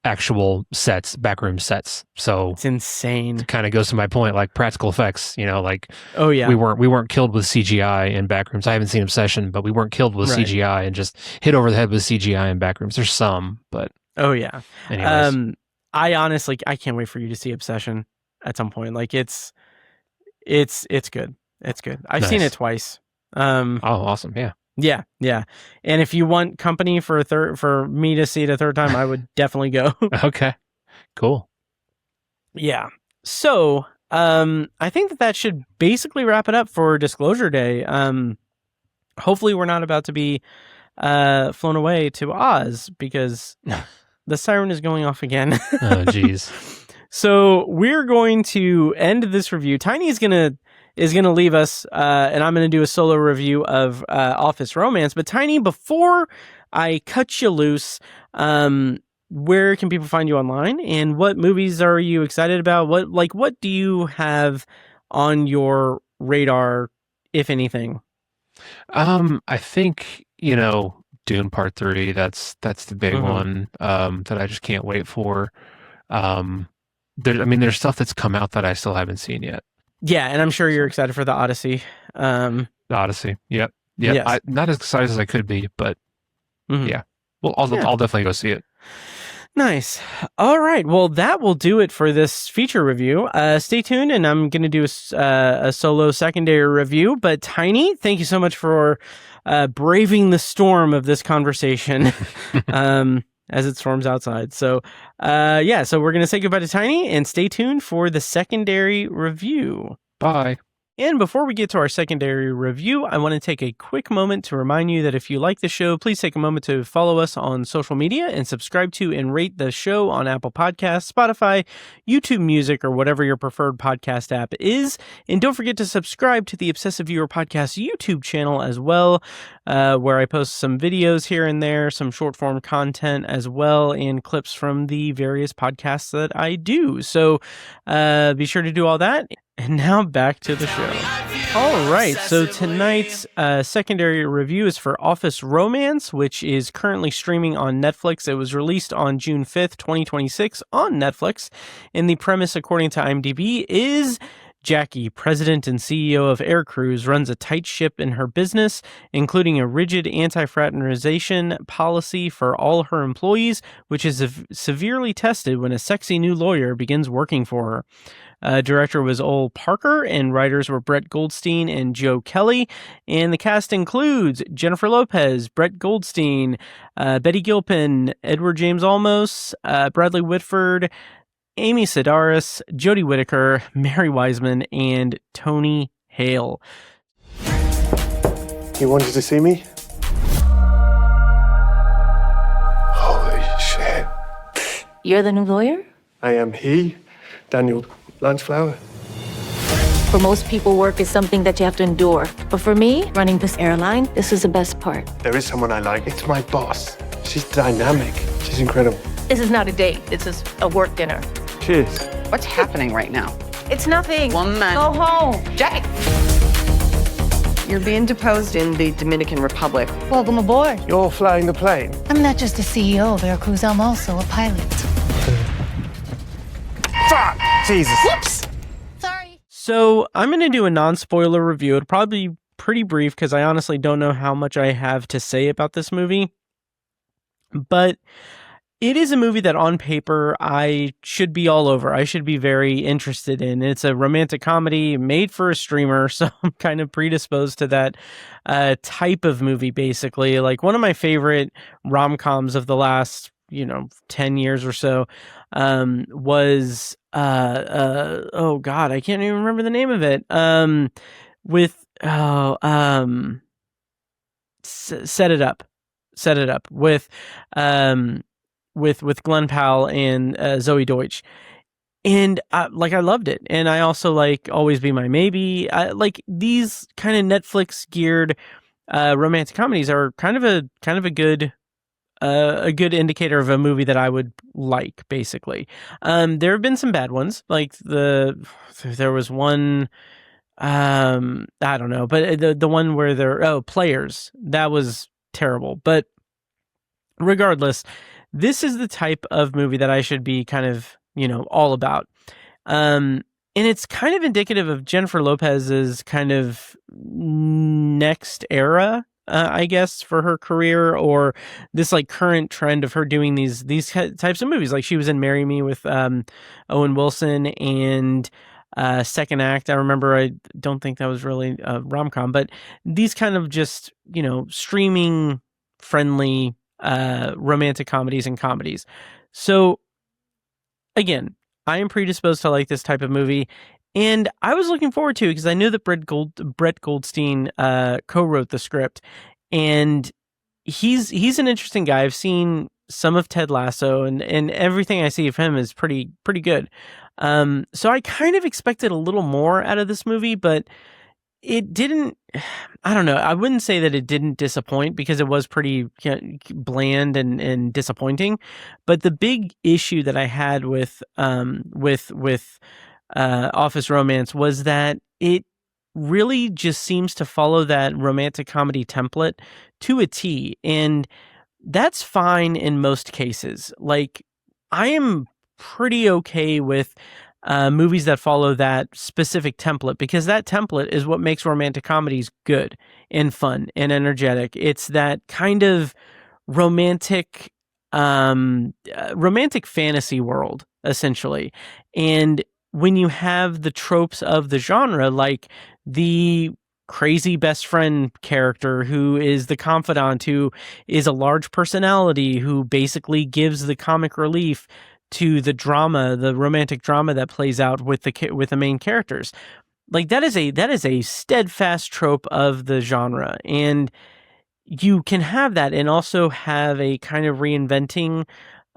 actual sets, backroom sets. So it's insane. It kind of goes to my point, like practical effects, you know, like we weren't killed with CGI in Backrooms. I haven't seen Obsession, but we weren't killed with CGI and just hit over the head with CGI in Backrooms. There's some, but anyways. I honestly can't wait for you to see Obsession at some point. Like it's good. It's good. I've seen it twice. Awesome. Yeah. Yeah. And if you want company for me to see it a third time, I would definitely go. Okay. Cool. Yeah. So, I think that should basically wrap it up for Disclosure Day. Hopefully we're not about to be flown away to Oz because the siren is going off again. Oh, geez. So we're going to end this review. Tiny is gonna leave us, and I'm gonna do a solo review of Office Romance. But Tiny, before I cut you loose, where can people find you online, and what movies are you excited about? What do you have on your radar, if anything? I think, Dune Part 3, that's the big one that I just can't wait for. There's stuff that's come out that I still haven't seen yet. Yeah, and I'm sure you're excited for the Odyssey. The Odyssey, yep. Yes. Not as excited as I could be, but yeah. Well, I'll definitely go see it. Nice. All right. Well, that will do it for this feature review. Stay tuned, and I'm going to do a solo secondary review. But Tiny, thank you so much for braving the storm of this conversation as it storms outside. So, so we're going to say goodbye to Tiny, and stay tuned for the secondary review. Bye. And before we get to our secondary review, I want to take a quick moment to remind you that if you like the show, please take a moment to follow us on social media and subscribe to and rate the show on Apple Podcasts, Spotify, YouTube Music, or whatever your preferred podcast app is. And don't forget to subscribe to the Obsessive Viewer Podcast YouTube channel as well, where I post some videos here and there, some short form content as well, and clips from the various podcasts that I do. So be sure to do all that. And now back to the show. All right, so tonight's secondary review is for Office Romance, which is currently streaming on Netflix. It was released on June 5th, 2026 on Netflix. And the premise, according to IMDb, is Jackie, president and CEO of Air Cruise, runs a tight ship in her business, including a rigid anti-fraternization policy for all her employees, which is severely tested when a sexy new lawyer begins working for her. Director was Ole Parker, and writers were Brett Goldstein and Joe Kelly. And the cast includes Jennifer Lopez, Brett Goldstein, Betty Gilpin, Edward James Olmos, Bradley Whitford, Amy Sedaris, Jodie Whittaker, Mary Wiseman, and Tony Hale. You wanted to see me? Holy shit. You're the new lawyer? I am he, Daniel Lunchflower. For most people, work is something that you have to endure. But for me, running this airline, this is the best part. There is someone I like. It's my boss. She's dynamic. She's incredible. This is not a date. This is a work dinner. Cheers. What's happening right now? It's nothing. Woman. Go home. Jackie! You're being deposed in the Dominican Republic. Welcome aboard. You're flying the plane? I'm not just the CEO of Air Cruise, I'm also a pilot. Fuck! Jesus. Whoops! Sorry. So I'm going to do a non-spoiler review. It'll probably be pretty brief because I honestly don't know how much I have to say about this movie. But it is a movie that on paper I should be all over. I should be very interested in. It's a romantic comedy made for a streamer, so I'm kind of predisposed to that type of movie, basically. Like one of my favorite rom-coms of the last 10 years or so was oh god, I can't even remember the name of it. Set It Up with Glenn Powell and Zoe Deutsch. And I loved it. And I also like Always Be My Maybe. I like these kind of Netflix geared romantic comedies are kind of a good indicator of a movie that I would like, basically. There have been some bad ones, like there was one, I don't know, but the one where Players, that was terrible. But regardless, this is the type of movie that I should be kind of, all about. And it's kind of indicative of Jennifer Lopez's kind of next era, I guess, for her career, or this like current trend of her doing these types of movies. Like she was in Marry Me with Owen Wilson and Second Act. I remember, I don't think that was really a rom-com, but these kind of just, streaming friendly romantic comedies and comedies. So again, I am predisposed to like this type of movie. And I was looking forward to it because I knew that Brett Goldstein co-wrote the script, and he's an interesting guy. I've seen some of Ted Lasso, and everything I see of him is pretty good. So I kind of expected a little more out of this movie, but it didn't. I don't know. I wouldn't say that it didn't disappoint because it was pretty bland and disappointing. But the big issue that I had with Office Romance was that it really just seems to follow that romantic comedy template to a T, and that's fine in most cases. Like, I am pretty okay with movies that follow that specific template, because that template is what makes romantic comedies good and fun and energetic. It's that kind of romantic fantasy world, essentially. And when you have the tropes of the genre, like the crazy best friend character who is the confidant, who is a large personality, who basically gives the comic relief to the drama, the romantic drama that plays out with the main characters. Like, that is a steadfast trope of the genre, and you can have that and also have a kind of reinventing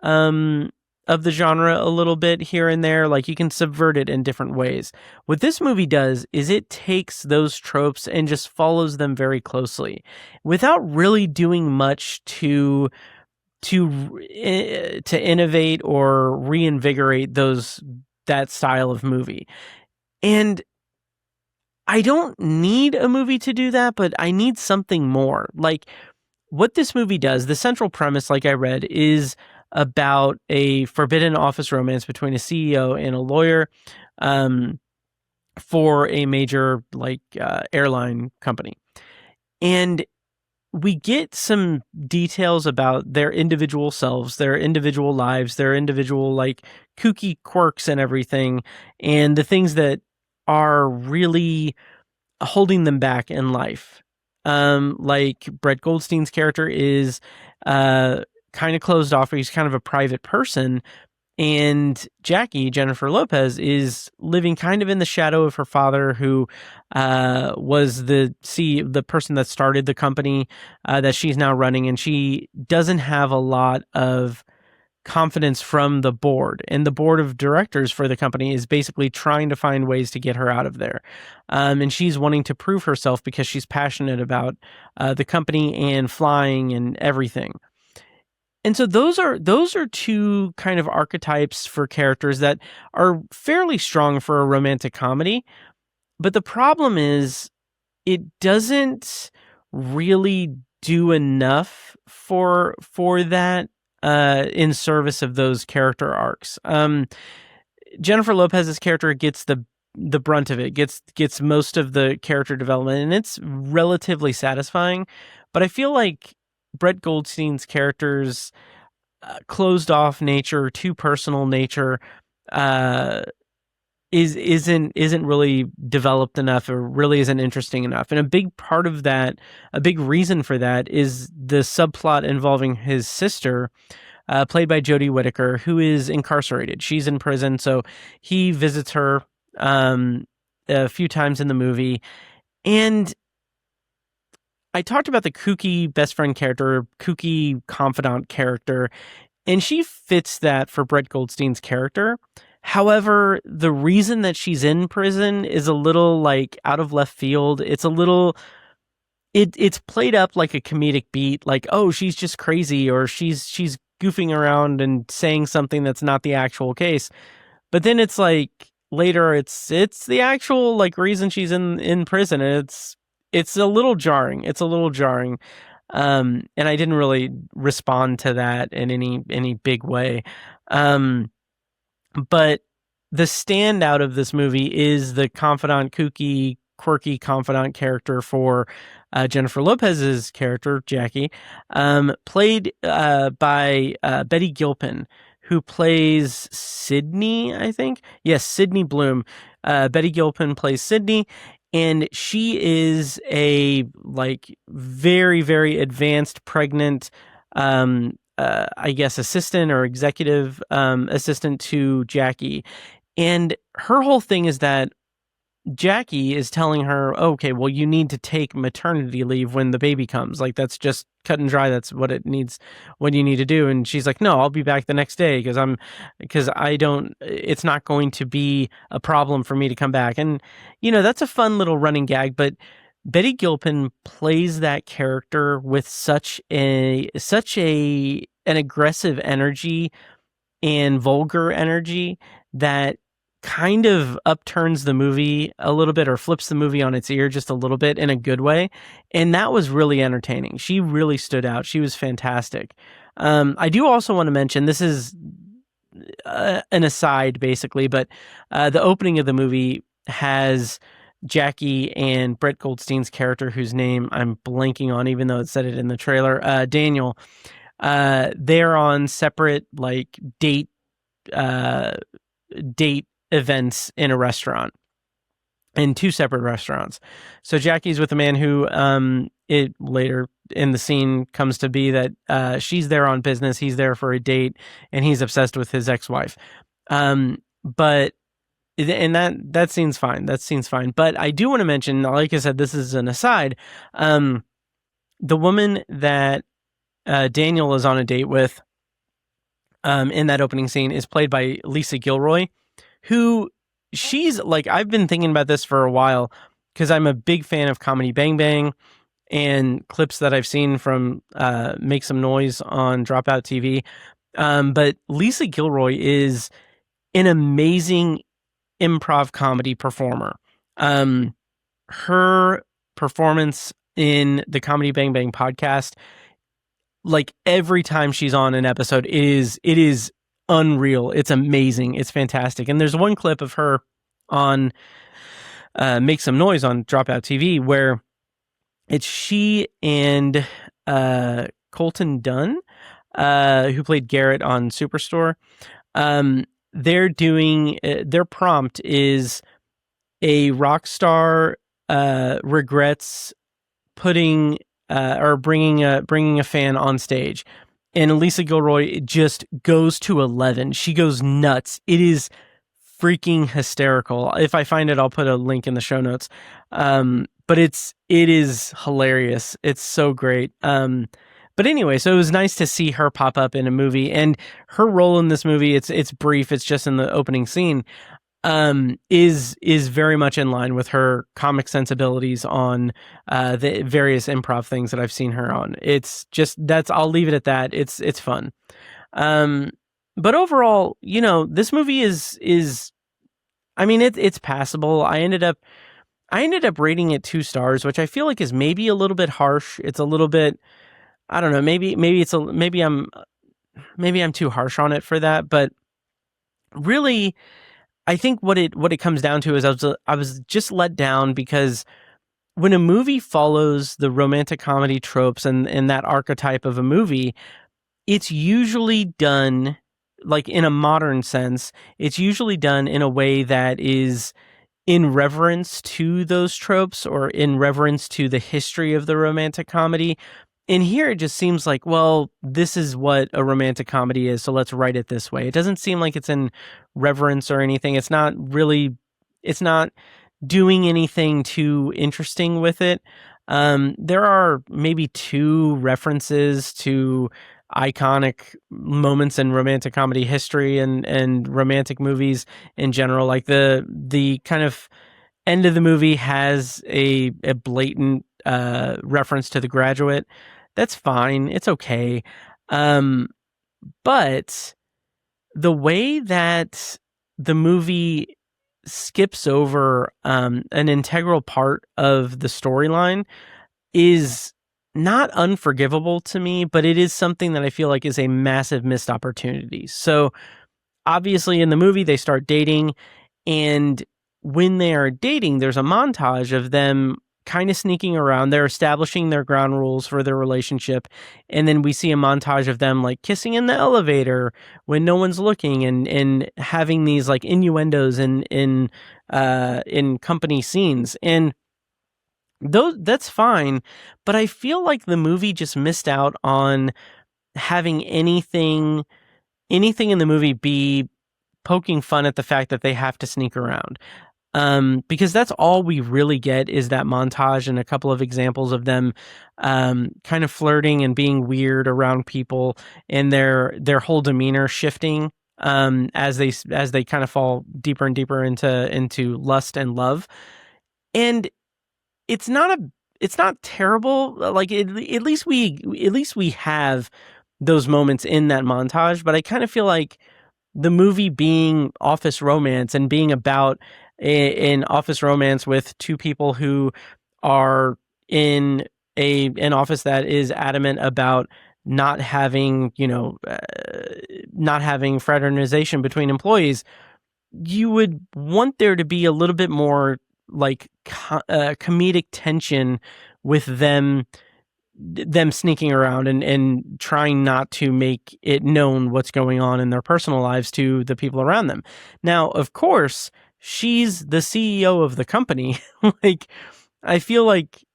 of the genre a little bit here and there. Like, you can subvert it in different ways. What this movie does is it takes those tropes and just follows them very closely without really doing much to innovate or reinvigorate that style of movie. And I don't need a movie to do that, but I need something more. Like, what this movie does, the central premise, like I read, is about a forbidden office romance between a CEO and a lawyer for a major airline company. And we get some details about their individual selves, their individual lives, their individual kooky quirks and everything, and the things that are really holding them back in life. Like, Brett Goldstein's character is kind of closed off. He's kind of a private person, and Jackie, Jennifer Lopez, is living kind of in the shadow of her father, who was the person that started the company that she's now running, and she doesn't have a lot of confidence from the board, and the board of directors for the company is basically trying to find ways to get her out of there. And she's wanting to prove herself because she's passionate about the company and flying and everything. And so those are two kind of archetypes for characters that are fairly strong for a romantic comedy. But the problem is, it doesn't really do enough for that in service of those character arcs. Jennifer Lopez's character gets the brunt of it, gets most of the character development, and it's relatively satisfying. But I feel like Brett Goldstein's character's closed off nature, too personal nature, isn't really developed enough, or really isn't interesting enough. And a big part of that, a big reason for that, is the subplot involving his sister, played by Jodie Whittaker, who is incarcerated. She's in prison, so he visits her a few times in the movie. And I talked about the kooky best friend character, kooky confidant character, and she fits that for Brett Goldstein's character. However, the reason that she's in prison is a little out of left field. It's a little, it's played up like a comedic beat, like, oh, she's just crazy, or she's goofing around and saying something that's not the actual case. But then it's later it's the actual reason she's in prison, and it's a little jarring. And I didn't really respond to that in any big way. But the standout of this movie is the confidant, kooky, quirky confidant character for Jennifer Lopez's character, Jackie, played by Betty Gilpin, who plays Sydney, I think. Yes, Sydney Bloom. Betty Gilpin plays Sydney, and she is a very, very advanced pregnant I guess assistant or executive assistant to Jackie. And her whole thing is that Jackie is telling her, okay, well, you need to take maternity leave when the baby comes. Like, that's just cut and dry. That's what you need to do. And she's like, no, I'll be back the next day it's not going to be a problem for me to come back. And, that's a fun little running gag, but Betty Gilpin plays that character with such an aggressive energy and vulgar energy that kind of upturns the movie a little bit, or flips the movie on its ear just a little bit in a good way. And that was really entertaining. She really stood out. She was fantastic. I do also want to mention, this is an aside basically, but the opening of the movie has Jackie and Brett Goldstein's character, whose name I'm blanking on, even though it said it in the trailer, Daniel. They're on separate date events in a restaurant, in two separate restaurants. So Jackie's with a man who it later in the scene comes to be that she's there on business, he's there for a date, and he's obsessed with his ex-wife. But that scene's fine. But I do want to mention, like I said, this is an aside. The woman that Daniel is on a date with in that opening scene is played by Lisa Gilroy, who she's I've been thinking about this for a while because I'm a big fan of Comedy Bang Bang and clips that I've seen from Make Some Noise on Dropout TV. But Lisa Gilroy is an amazing improv comedy performer. Her performance in the Comedy Bang Bang podcast, every time she's on an episode, it is unreal. It's amazing. It's fantastic. And there's one clip of her on Make Some Noise on Dropout TV where it's she and Colton Dunn, who played Garrett on Superstore. They're doing their prompt is a rock star regrets putting or bringing a fan on stage. And Lisa Gilroy just goes to 11. She goes nuts. It is freaking hysterical. If I find it, I'll put a link in the show notes. But it is hilarious. It's so great. But anyway, so it was nice to see her pop up in a movie, and her role in this movie, it's brief. It's just in the opening scene. Is very much in line with her comic sensibilities on the various improv things that I've seen her on. It's just I'll leave it at that. It's fun. But overall, this movie is it's passable. I ended up rating it 2 stars, which I feel like is maybe a little bit harsh. It's a little bit, I don't know, maybe I'm too harsh on it for that, but really I think what it comes down to is I was just let down because when a movie follows the romantic comedy tropes and that archetype of a movie, it's usually done in a modern sense. It's usually done in a way that is in reverence to those tropes or in reverence to the history of the romantic comedy. And here it just seems like, well, this is what a romantic comedy is, so let's write it this way. It doesn't seem like it's in reverence or anything. It's not doing anything too interesting with it. There are maybe 2 references to iconic moments in romantic comedy history and romantic movies in general. Like the kind of end of the movie has a blatant reference to The Graduate. That's fine. It's okay. But the way that the movie skips over an integral part of the storyline is not unforgivable to me, but it is something that I feel like is a massive missed opportunity. So obviously in the movie, they start dating, and when they are dating, there's a montage of them kind of sneaking around. They're establishing their ground rules for their relationship. And then we see a montage of them kissing in the elevator when no one's looking and having these innuendos in company scenes. And that's fine. But I feel like the movie just missed out on having anything in the movie be poking fun at the fact that they have to sneak around. because that's all we really get is that montage and a couple of examples of them kind of flirting and being weird around people, and their whole demeanor shifting as they kind of fall deeper and deeper into lust and love. And it's not terrible. Like at least we have those moments in that montage, but I kind of feel like the movie being office romance and being about an office romance with two people who are in an office that is adamant about not having, not having fraternization between employees, you would want there to be a little bit more like comedic tension with them sneaking around and trying not to make it known what's going on in their personal lives to the people around them. Now, of course, she's the CEO of the company. Like, I feel like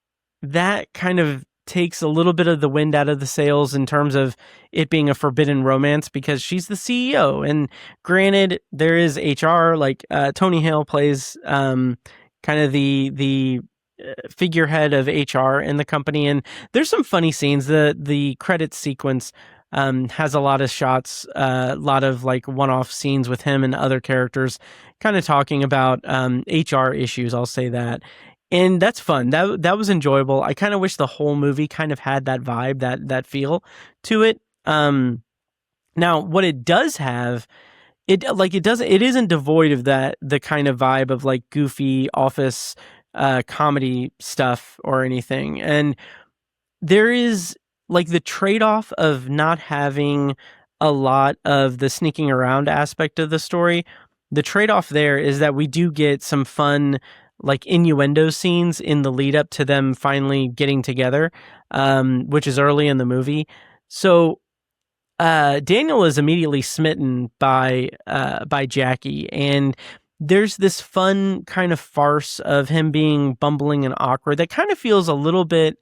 that kind of takes a little bit of the wind out of the sails in terms of it being a forbidden romance because she's the CEO. And granted, there is HR, like Tony Hale plays kind of the figurehead of HR in the company, and there's some funny scenes. The credits sequence has a lot of shots, a lot of like one-off scenes with him and other characters kind of talking about HR issues, I'll say that. And that's fun. That was enjoyable. I kind of wish the whole movie kind of had that vibe, that feel to it. Now what it does have, it isn't devoid of the kind of vibe of like goofy office comedy stuff or anything. And there is like the trade-off of not having a lot of the sneaking around aspect of the story. The trade-off there is that we do get some fun like innuendo scenes in the lead up to them finally getting together, which is early in the movie. So Daniel is immediately smitten by Jackie, and there's this fun kind of farce of him being bumbling and awkward that kind of feels a little bit,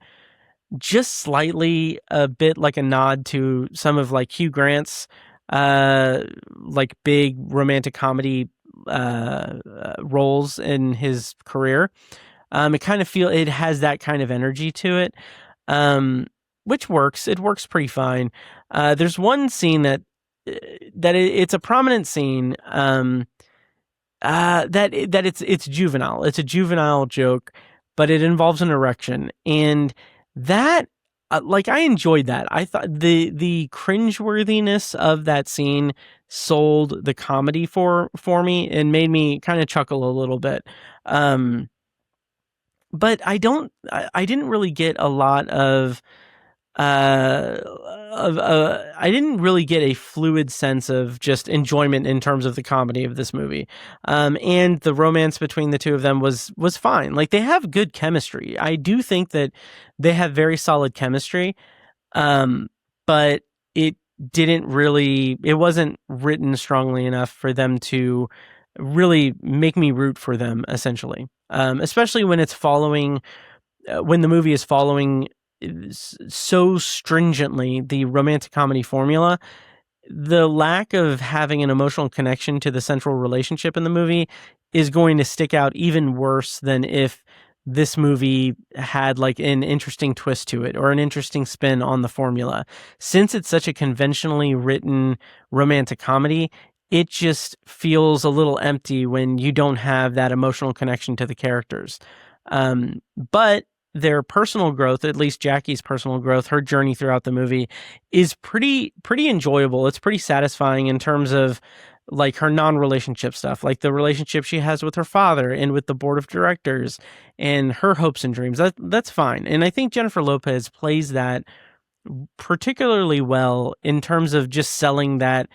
just slightly a bit like a nod to some of like Hugh Grant's like big romantic comedy roles in his career. It has that kind of energy to it, which works. It works pretty fine. There's one scene it's a prominent scene, it's juvenile. It's a juvenile joke, but it involves an erection, and that I enjoyed that. I thought the cringeworthiness of that scene sold the comedy for me and made me kind of chuckle a little bit. But I didn't really get a lot of I didn't really get a fluid sense of just enjoyment in terms of the comedy of this movie. And the romance between the two of them was fine. Like, they have good chemistry. I do think that they have very solid chemistry. But it wasn't written strongly enough for them to really make me root for them, essentially. Especially when when the movie is following so stringently the romantic comedy formula. The lack of having an emotional connection to the central relationship in the movie is going to stick out even worse than if this movie had like an interesting twist to it or an interesting spin on the formula. Since it's such a conventionally written romantic comedy, it just feels a little empty when you don't have that emotional connection to the characters. But their personal growth, at least Jackie's personal growth, her journey throughout the movie is pretty enjoyable. It's pretty satisfying in terms of like her non-relationship stuff, like the relationship she has with her father and with the board of directors and her hopes and dreams. That's fine. And I think Jennifer Lopez plays that particularly well in terms of just selling that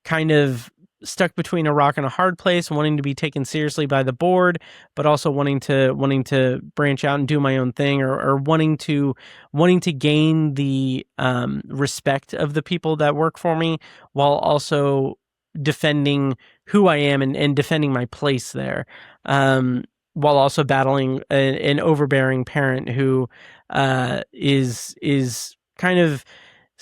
kind of stuck between a rock and a hard place, wanting to be taken seriously by the board, but also wanting to branch out and do my own thing, or wanting to gain the respect of the people that work for me, while also defending who I am and defending my place there, while also battling an overbearing parent who is kind of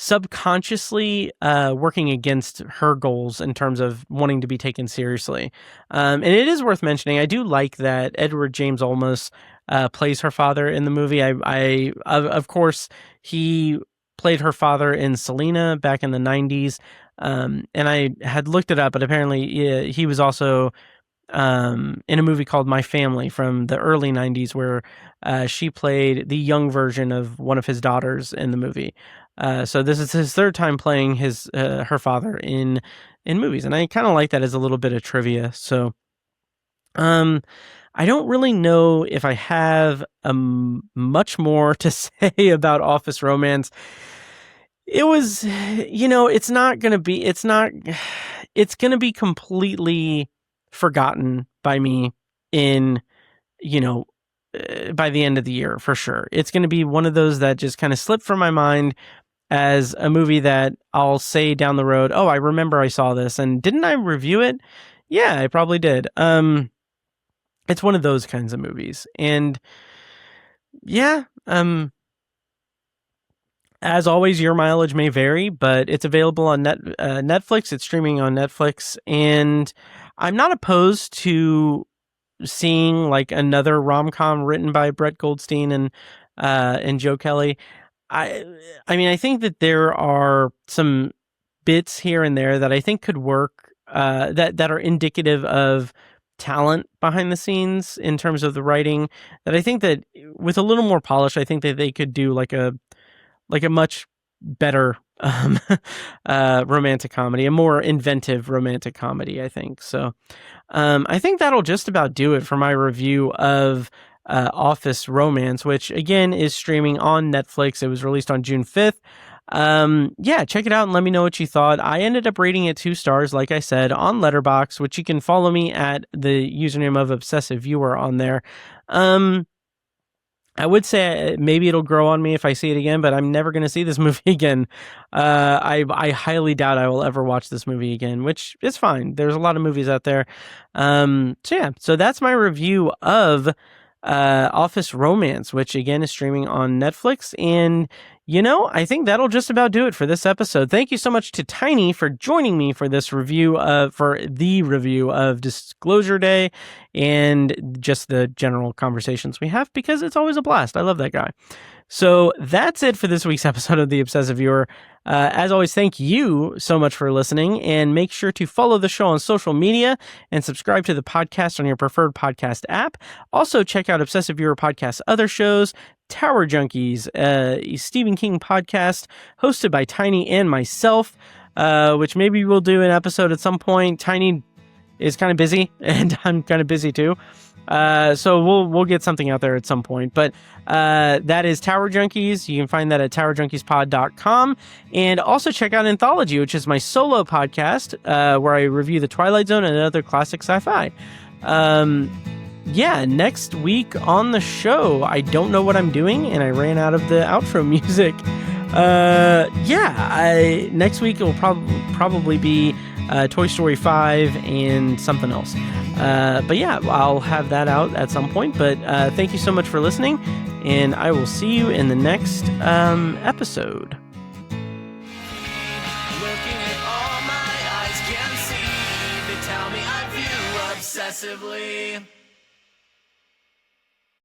subconsciously working against her goals in terms of wanting to be taken seriously. And it is worth mentioning, I do like that Edward James Olmos plays her father in the movie. Of course, he played her father in Selena back in the 90s. And I had looked it up, but apparently he was also in a movie called My Family from the early 90s where she played the young version of one of his daughters in the movie. So this is his third time playing her father in movies, and I kind of like that as a little bit of trivia. So I don't really know if I have much more to say about Office Romance. It was, it's going to be completely forgotten by me in, by the end of the year, for sure. It's going to be one of those that just kind of slipped from my mind as a movie that I'll say down the road, oh, I remember I saw this, and didn't I review it? Yeah, I probably did. It's one of those kinds of movies. And yeah, as always, your mileage may vary, but it's available on Netflix. It's streaming on Netflix, and I'm not opposed to seeing like another rom-com written by Brett Goldstein and Joe Kelly. I mean, I think that there are some bits here and there that I think could work, that are indicative of talent behind the scenes in terms of the writing, that I think that with a little more polish, I think that they could do like a much better romantic comedy, a more inventive romantic comedy, I think. So I think that'll just about do it for my review of Office Romance, which again is streaming on Netflix. It was released on June 5th. Yeah, check it out and let me know what you thought. I ended up rating it 2 stars, like I said, on Letterboxd, which you can follow me at the username of Obsessive Viewer on there. I would say maybe it'll grow on me if I see it again, but I'm never going to see this movie again. I highly doubt I will ever watch this movie again, which is fine. There's a lot of movies out there. So that's my review of Office Romance, which again is streaming on Netflix. And I think that'll just about do it for this episode. Thank you so much to Tiny for joining me for this review for the review of Disclosure Day and just the general conversations we have, because it's always a blast. I love that guy. So that's it for this week's episode of The Obsessive Viewer. As always, thank you so much for listening, and make sure to follow the show on social media and subscribe to the podcast on your preferred podcast app. Also, check out Obsessive Viewer Podcast's other shows, Tower Junkies, a Stephen King podcast hosted by Tiny and myself, which maybe we'll do an episode at some point. Tiny is kind of busy, and I'm kind of busy too. So we'll get something out there at some point, but that is Tower Junkies. You can find that at towerjunkiespod.com, and also check out Anthology, which is my solo podcast, where I review The Twilight Zone and other classic sci-fi. Yeah, next week on the show, I don't know what I'm doing, and I ran out of the outro music. Next week it will probably be Toy Story 5 and something else. But yeah, I'll have that out at some point. But thank you so much for listening, and I will see you in the next episode. Looking at all my eyes can see, they tell me I view obsessively.